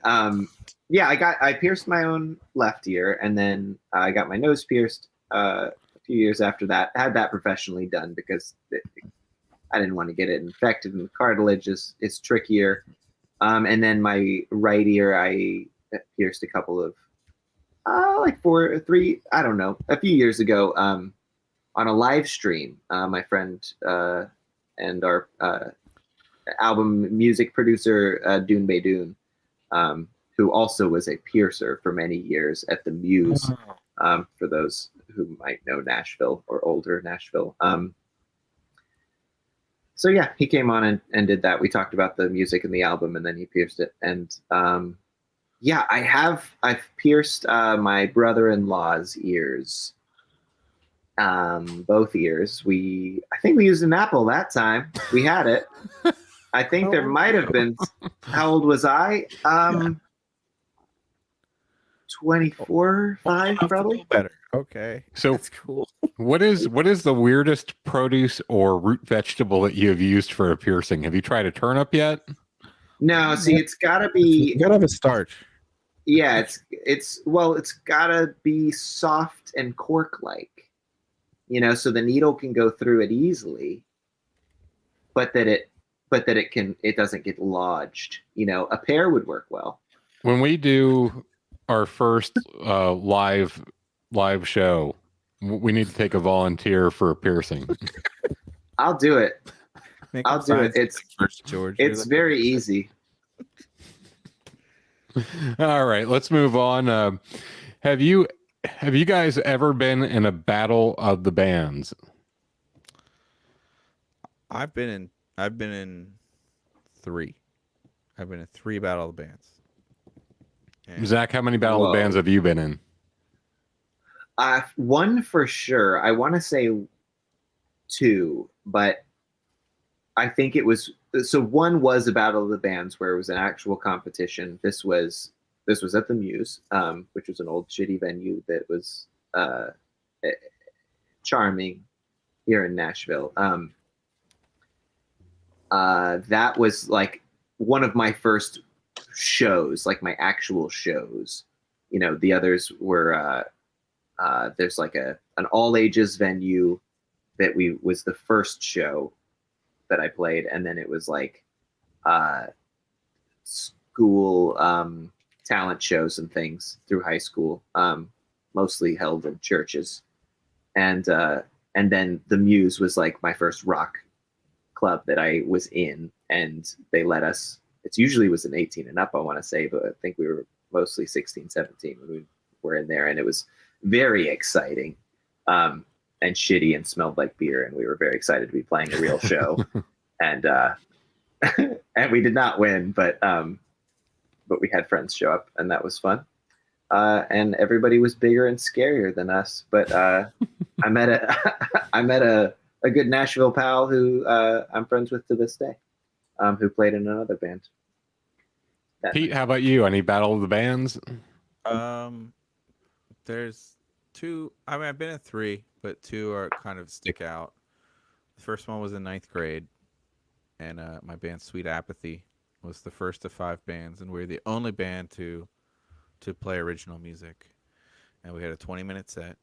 Yeah, I pierced my own left ear, and then I got my nose pierced a few years after that. I had that professionally done because I didn't want to get it infected, and the cartilage is trickier. And then my right ear, I pierced a couple of like 3, I don't know, a few years ago. On a live stream, my friend and our album music producer, Dune Beydoun, who also was a piercer for many years at the Muse, for those who might know Nashville or older Nashville. so yeah, he came on and did that. We talked about the music and the album, and then he pierced it. And yeah, I've pierced my brother-in-law's ears. Both ears. I think we used an apple that time. We had it. I think there might have been. How old was I? 24, 5 probably. Better. Okay. So That's cool. what is the weirdest produce or root vegetable that you have used for a piercing? Have you tried a turnip yet? No, see, it's got to be. You gotta have a starch. Yeah, it's gotta be soft and cork-like, so the needle can go through it easily, but that it doesn't get lodged. A pear would work well. When we do our first live show, we need to take a volunteer for a piercing. I'll do it. I'll do it. It's first George. It's very easy. All right, let's move on. Have you guys ever been in a battle of the bands? I've been in 3. I've been in 3 battle of the bands. And Zach, how many battle of the bands have you been in? One for sure. I want to say 2, but I think it was. So one was a battle of the bands where it was an actual competition. This was at the Muse, which was an old shitty venue that was charming here in Nashville. That was like one of my first shows, like my actual shows. The others were there's like an all ages venue that was the first show that I played, and then it was like school talent shows and things through high school, mostly held in churches, and then the Muse was like my first rock club that I was in, and they let us. It usually was an 18 and up, I want to say, but I think we were mostly 16, 17 when we were in there, and it was very exciting. And shitty and smelled like beer, and we were very excited to be playing a real show. And and we did not win, but we had friends show up, and that was fun. And everybody was bigger and scarier than us. But I met a good Nashville pal who I'm friends with to this day, who played in another band. Pete, how about you? Any battle of the bands? There's 2. I mean, I've been in 3, but 2 are kind of stick out. The first one was in 9th grade, and my band Sweet Apathy was the first of 5 bands, and we were the only band to play original music. And we had a 20-minute set,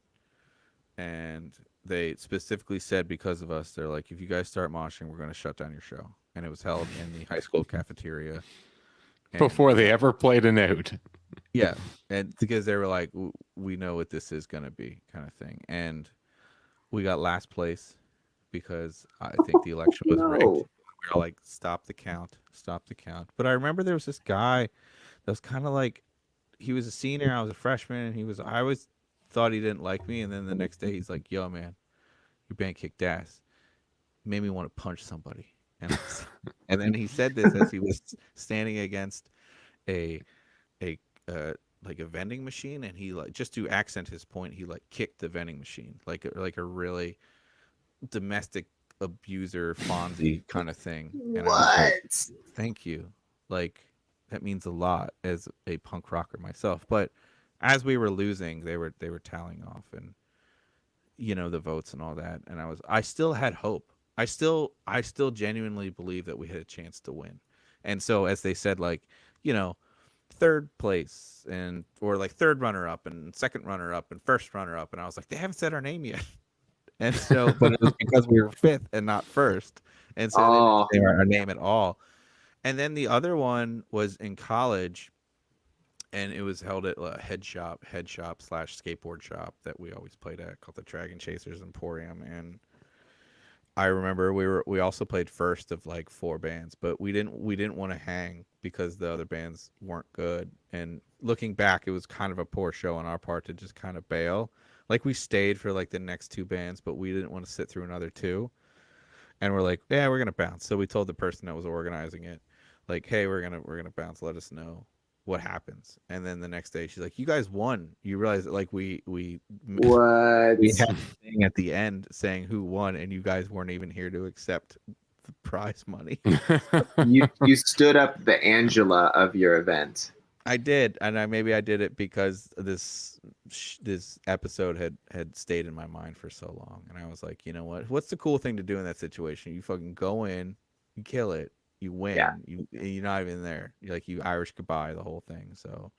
and they specifically said because of us, they're like, if you guys start moshing, we're going to shut down your show. And it was held in the high school cafeteria. And before they ever played a note. Yeah, and because they were like, we know what this is going to be, kind of thing. And we got last place because I think the election was rigged. We were like, stop the count. But I remember there was this guy that was kind of like, he was a senior, I was a freshman, and I always thought he didn't like me. And then the next day he's like, yo, man, your band kicked ass. Made me want to punch somebody. And then he said this as he was standing against a vending machine, and he like, just to accent his point, he like kicked the vending machine like a really domestic abuser Fonzie kind of thing. And what? Like, thank you. Like, that means a lot as a punk rocker myself. But as we were losing, they were tallying off, and the votes and all that. And I still had hope. I still genuinely believe that we had a chance to win. And so as they said, like, 3rd place or like 3rd runner up and 2nd runner up and 1st runner up, and I was like, they haven't said our name yet. And so, but it was because we were 5th and not 1st, and so they didn't say our name at all. And then the other one was in college, and it was held at a head shop / skateboard shop that we always played at, called the Dragon Chasers Emporium. And I remember we also played first of like 4 bands, but we didn't want to hang because the other bands weren't good. And looking back, it was kind of a poor show on our part to just kind of bail. Like, we stayed for like the next 2 bands, but we didn't want to sit through another 2. and we're like, yeah, we're gonna bounce. So we told the person that was organizing it, like, hey, we're gonna bounce. Let us know what happens. And then the next day, she's like, you guys won. You realize that like we What? we had a thing at the end saying who won, and you guys weren't even here to accept the prize money. You stood up the Angela of your event. I did, and maybe I did it because this episode had stayed in my mind for so long, and I was like, you know what? What's the cool thing to do in that situation? You fucking go in, you kill it, you win, Yeah. you're not even there. You're like you Irish goodbye the whole thing. So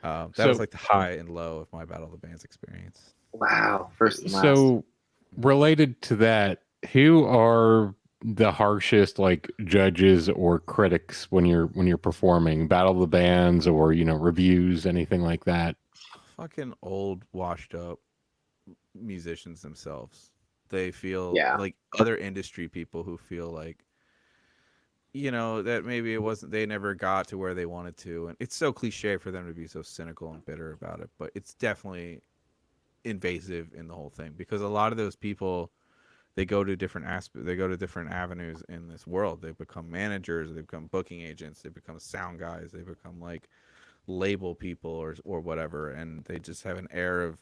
that was like the high and low of my Battle of the Bands experience. Wow, first and last. So related to that, who are the harshest like judges or critics when you're performing Battle of the Bands or reviews, anything like that? Fucking old washed up musicians themselves. They feel like other industry people who feel like that maybe they never got to where they wanted to, and it's so cliche for them to be so cynical and bitter about it, but it's definitely invasive in the whole thing because a lot of those people, they go to different avenues in this world. They become managers, they become booking agents, they become sound guys, they become like label people or whatever, and they just have an air of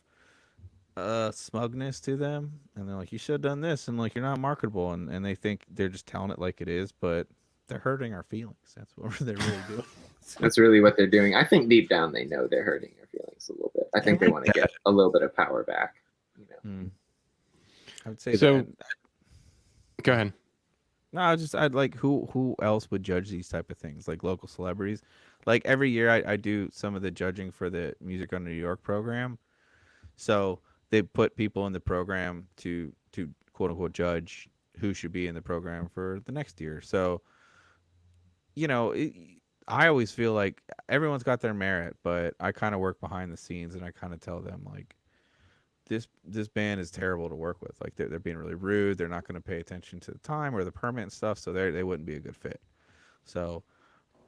smugness to them, and they're like, you should have done this, and like you're not marketable, and they think they're just telling it like it is, but they're hurting our feelings. That's what they're really doing. That's really what they're doing. I think deep down they know they're hurting your feelings a little bit. I think they want to get a little bit of power back. I would say so. that. Go ahead. No, I'd like who else would judge these type of things, like local celebrities. Like every year I do some of the judging for the Music on New York program. So they put people in the program to quote unquote judge who should be in the program for the next year. So I always feel like everyone's got their merit, but I kind of work behind the scenes and I kind of tell them like this band is terrible to work with. Like they're being really rude. They're not going to pay attention to the time or the permit and stuff. So they wouldn't be a good fit. So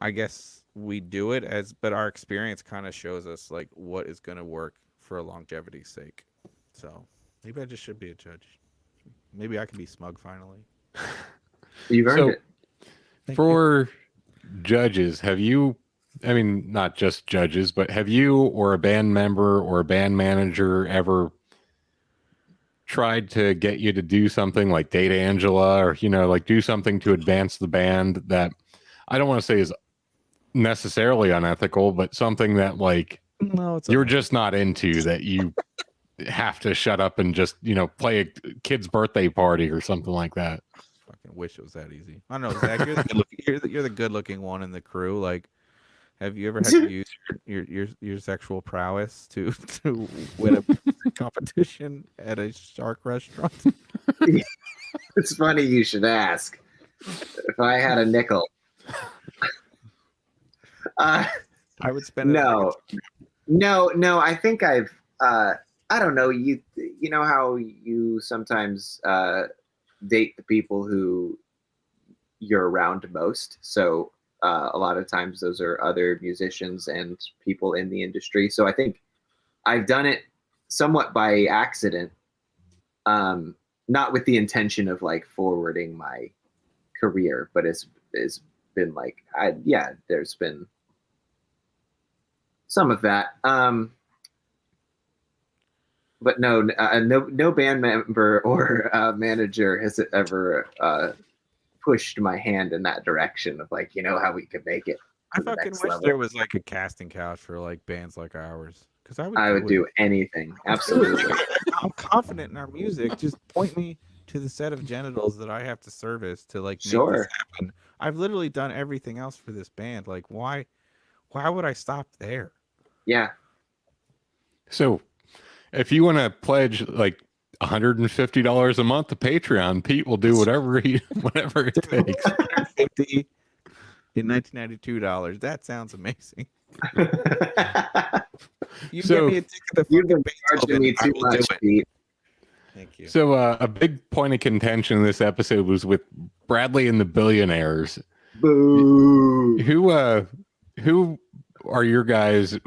I guess we do it but our experience kind of shows us like what is going to work for longevity's sake. So maybe I just should be a judge. Maybe I can be smug finally. You've earned it. For judges, have you, I mean, not just judges, but have you or a band member or a band manager ever tried to get you to do something like date Angela or, like do something to advance the band that I don't want to say is necessarily unethical, but something that like you're just not into, that you have to shut up and just, play a kid's birthday party or something like that? Fucking wish it was that easy. I don't know, Zach, you're the good looking one in the crew. Like, have you ever had to use your sexual prowess to win a competition at a shark restaurant? It's funny you should ask. If I had a nickel, I would spend it. No. I think I've. I don't know. You know how you sometimes date the people who you're around most. So a lot of times those are other musicians and people in the industry. So I think I've done it somewhat by accident, not with the intention of like forwarding my career, but it's been like, there's been some of that. But no band member or manager has ever pushed my hand in that direction of like, how we could make it. I fucking wish there was like a casting couch for like bands like ours, because I would do anything. Absolutely. I'm confident in our music. Just point me to the set of genitals that I have to service to like make this happen. I've literally done everything else for this band. Like, why would I stop there? Yeah. So if you want to pledge like $150 a month to Patreon, Pete will do whatever it takes. $150 in $1992. That sounds amazing. You give me a ticket. You've been charging me too much, Pete. Thank you. So a big point of contention in this episode was with Bradley and the Billionaires. Boo. Who are your guys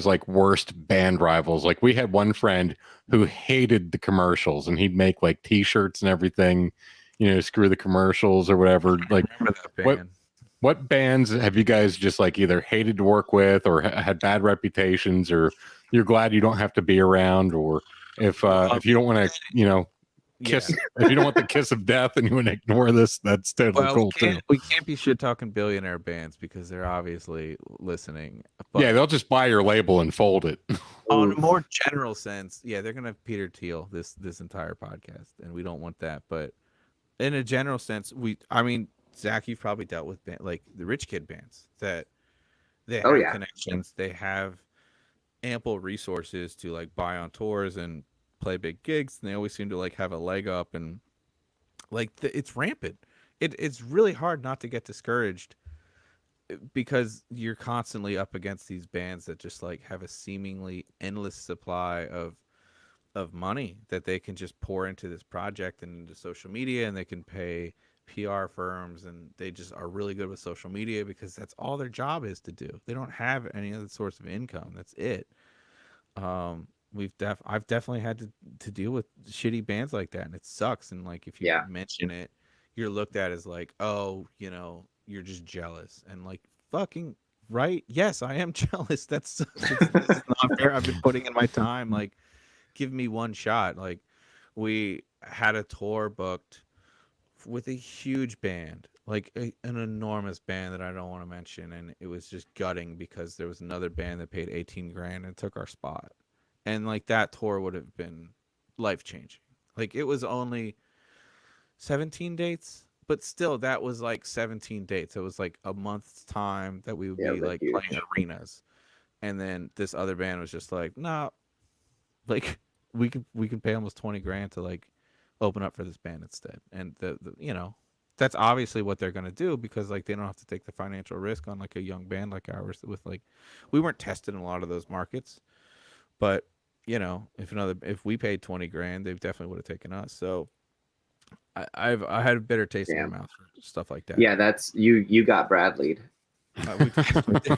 like worst band rivals? Like we had one friend who hated the commercials and he'd make like t-shirts and everything, screw the commercials or whatever. Like, I remember that band. what bands have you guys just like either hated to work with or had bad reputations, or you're glad you don't have to be around, or if you don't want to, kiss, if you don't want the kiss of death and you want to ignore this, that's totally cool too. We can't be shit talking billionaire bands because they're obviously listening. But Yeah, they'll just buy your label and fold it. on a more general sense, yeah, they're gonna Peter Thiel this entire podcast, and we don't want that. But in a general sense, Zach, you've probably dealt with like the rich kid bands that they have connections, they have ample resources to like buy on tours and play big gigs, and they always seem to like have a leg up, and like it's rampant. It's really hard not to get discouraged because you're constantly up against these bands that just like have a seemingly endless supply of money that they can just pour into this project and into social media, and they can pay PR firms, and they just are really good with social media because that's all their job is to do. They don't have any other source of income. That's it. I've definitely had to deal with shitty bands like that, and it sucks. And like if you mention it, you're looked at as like, oh, you're just jealous, and like fucking right. Yes, I am jealous. This is not fair. I've been putting in my time. Like, give me one shot. Like, we had a tour booked with a huge band, like an enormous band that I don't want to mention, and it was just gutting because there was another band that paid 18 grand and took our spot. And like that tour would have been life-changing. Like, it was only 17 dates, but still that was like 17 dates. It was like a month's time that we would be like playing arenas. And then this other band was just like, nah, like we can pay almost 20 grand to like open up for this band instead. And the that's obviously what they're going to do because like they don't have to take the financial risk on like a young band like ours with like, we weren't tested in a lot of those markets, but if we paid 20 grand, they definitely would have taken us. So I had a bitter taste in my mouth for stuff like that. Yeah, that's you got Bradley'd.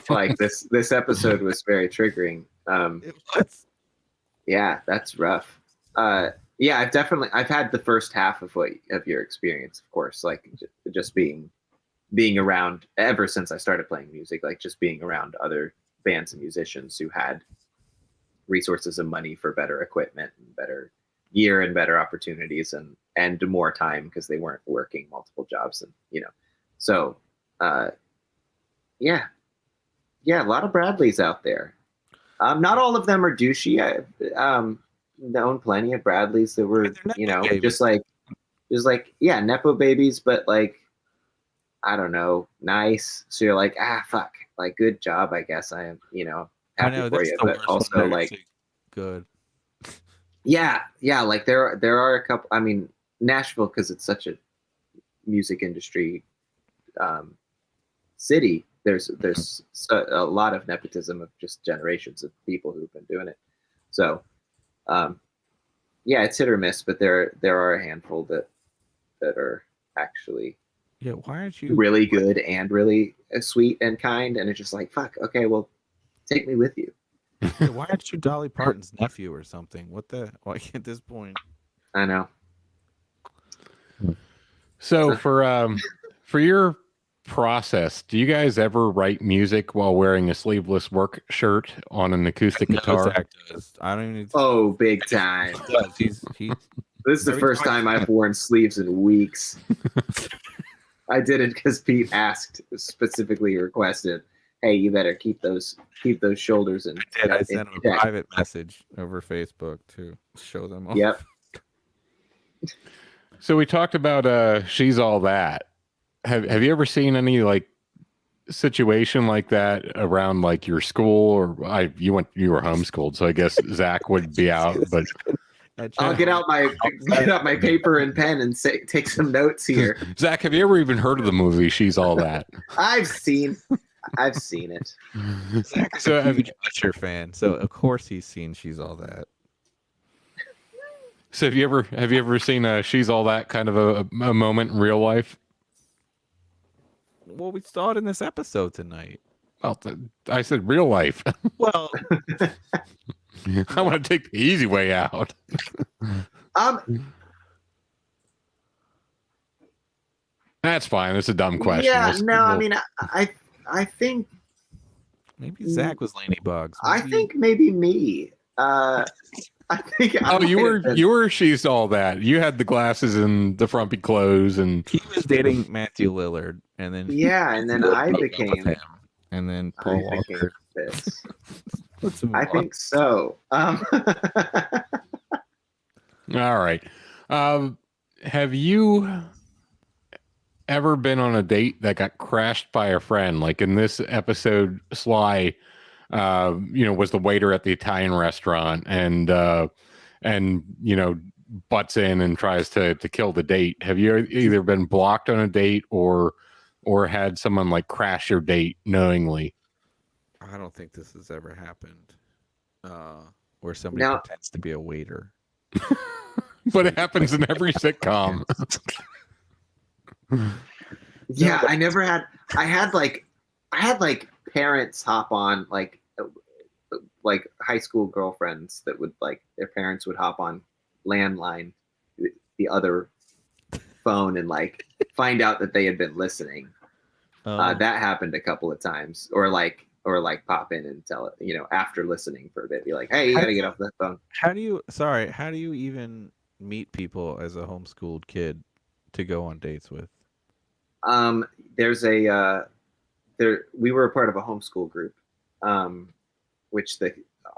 Like this episode was very triggering. It was. Yeah, that's rough. Yeah, I've had the first half of your experience, of course, like just being around ever since I started playing music, like just being around other bands and musicians who had resources and money for better equipment and better gear and better opportunities and more time because they weren't working multiple jobs, and so yeah, a lot of Bradleys out there. Not all of them are douchey. I've known plenty of Bradleys that were just like nepo babies, but like, I don't know, nice. So you're like, fuck, like, good job, I guess. I am happy for you, but also like good. Yeah, like there are a couple. I mean, Nashville, because it's such a music industry city, there's a lot of nepotism of just generations of people who've been doing it. So yeah, it's hit or miss, but there are a handful that are actually why aren't you really good and really sweet and kind, and it's just like, fuck, okay, well, take me with you. Why aren't you Dolly Parton's nephew or something? Why at this point? I know. So for your process, do you guys ever write music while wearing a sleeveless work shirt on an acoustic guitar? Zach does. I don't even. Oh, big time. He's This is the first time I've worn sleeves in weeks. I did it because Pete specifically requested, hey, you better keep those shoulders in. I sent him a private message over Facebook to show them off. Yep. So we talked about She's All That. Have you ever seen any like situation like that around like your school, or you were homeschooled, so I guess Zach would be out, but I'll get out my paper and pen and take some notes here. Zach, have you ever even heard of the movie She's All That? I've seen it. Zach is a huge Usher fan, so of course he's seen She's All That. So have you ever seen She's All That kind of a moment in real life? Well, we saw it in this episode tonight. Well, I said real life. Well, I want to take the easy way out. That's fine. It's a dumb question. Yeah, We'll- no, I we'll- mean, I think Maybe Zach was Laney Bugs. I Maybe- think maybe me. I think I Oh, you might were have been- you were she's all that. You had the glasses and the frumpy clothes, and he was dating Matthew Lillard, and then Yeah, and then I broke up with became him, and then I Paul became Walker. this. Let's move I on. think so. all right. Have you ever been on a date that got crashed by a friend? Like in this episode, Sly, was the waiter at the Italian restaurant, and butts in and tries to kill the date. Have you either been blocked on a date or had someone like crash your date knowingly? I don't think this has ever happened. Where somebody Now- pretends to be a waiter. But it happens in every sitcom. Yeah, I never had. I had like parents hop on like high school girlfriends that would like their parents would hop on landline, the other phone, and like find out that they had been listening. That happened a couple of times, or pop in and tell it, after listening for a bit, be like, hey, you gotta get off that phone. How do you even meet people as a homeschooled kid to go on dates with? There's we were a part of a homeschool group, which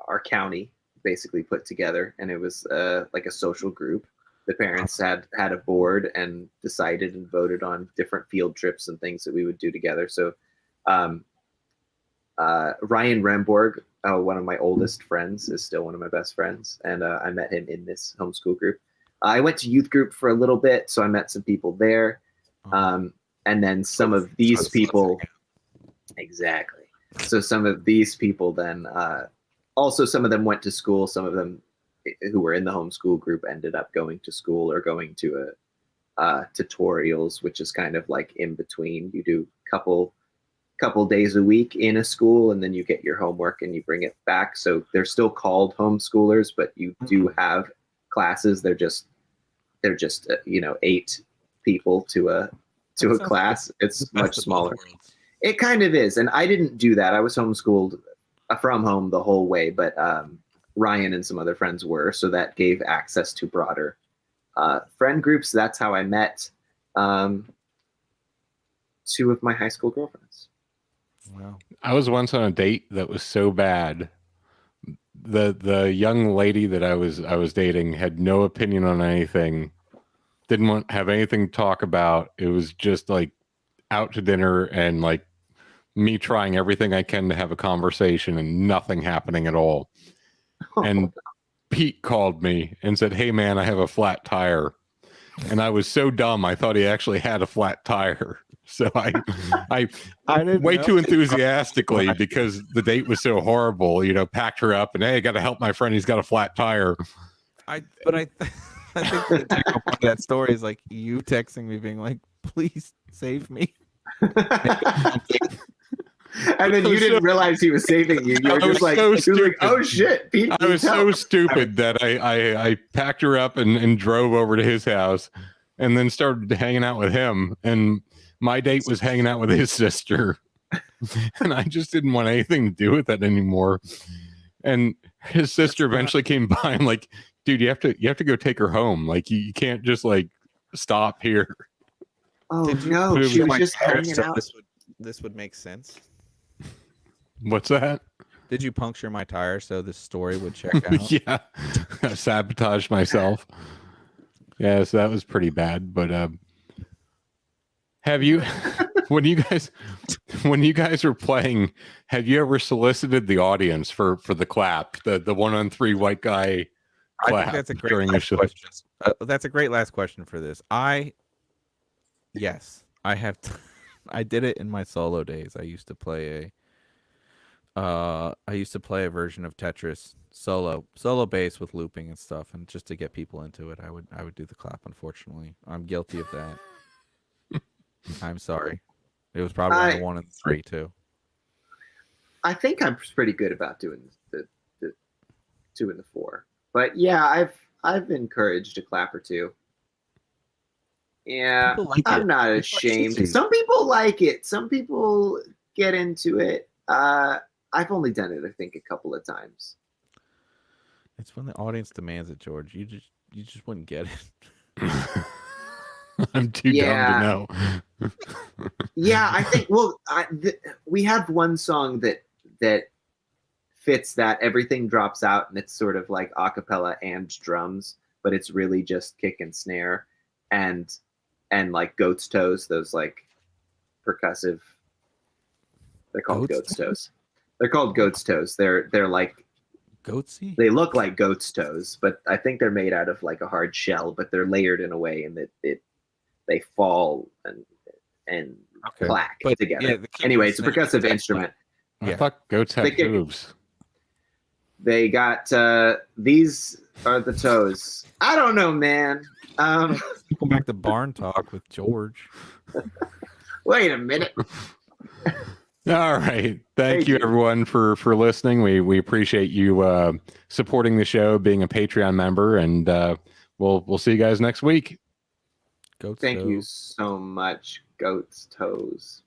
our county basically put together, and it was like a social group. The parents had a board and decided and voted on different field trips and things that we would do together. So Ryan Remborg, one of my oldest friends, is still one of my best friends, and I met him in this homeschool group. I went to youth group for a little bit, so I met some people there. And then some of these people, exactly. So some of these people then, also some of them went to school. Some of them who were in the homeschool group ended up going to school or going to tutorials, which is kind of like in between. You do couple days a week in a school, and then you get your homework and you bring it back. So they're still called homeschoolers, but you do have classes. They're just 8 people to a class. It's much smaller. It kind of is. And I didn't do that. I was homeschooled from home the whole way, but Ryan and some other friends were, so that gave access to broader friend groups. That's how I met 2 of my high school girlfriends. Wow. I was once on a date that was so bad. The young lady that I was dating had no opinion on anything. Didn't have anything to talk about. It was just like out to dinner and like me trying everything I can to have a conversation and nothing happening at all. And Pete called me and said, "Hey man, I have a flat tire." And I was so dumb, I thought he actually had a flat tire. So I didn't way know. too enthusiastically, because the date was so horrible, packed her up and, hey, I got to help my friend. He's got a flat tire. I think the technical part of that story is like you texting me being like, please save me. And then you didn't realize he was saving you. You were just like, oh shit, Pete. I was so stupid that I packed her up and drove over to his house and then started hanging out with him. And my date was hanging out with his sister. And I just didn't want anything to do with that anymore. And his sister eventually came by and like, dude, you have to go take her home. Like you can't just like stop here. Oh Did you- no, she was just So hanging out. This would make sense. What's that? Did you puncture my tire so this story would check out? Yeah. I sabotaged myself. Yeah, so that was pretty bad. But have you when you guys were playing, have you ever solicited the audience for the clap, the 1-on-3 white guy I clap think that's a great during the last show? question. That's a great last question for this. Yes, I have. I did it in my solo days. I used to play a version of Tetris solo bass with looping and stuff, and just to get people into it, I would do the clap. Unfortunately, I'm guilty of that. I'm sorry. It was probably on the 1 and 3 too. I think I'm pretty good about doing the 2 and the 4. But yeah, I've encouraged a clap or two Yeah, People like I'm it. not It's like ashamed. shitty. Some people like it. Some people get into it. I've only done it, I think, a couple of times. It's when the audience demands it, George. You just wouldn't get it. I'm too dumb to Yeah. know. Yeah, I think. Well, we have one song that fits that. Everything drops out, and it's sort of like a cappella and drums, but it's really just kick and snare, and like goat's toes. Those like percussive. They're called Goat's goat's toes. They're called goat's toes. They're like Goatsy? they look like goat's toes, but I think they're made out of like a hard shell, but they're layered in a way and that they fall and Okay. clack But, together. yeah, the kick Anyway, and it's a snare, percussive that's instrument. I Yeah. thought goats had They kick- hooves. They got these are the toes. I don't know, man. Go back to barn talk with George. Wait a minute. All right. Thank Thank you, you. everyone, for listening. We appreciate you supporting the show, being a Patreon member, and we'll see you guys next week. Goats Thank go. you so much, goat's toes.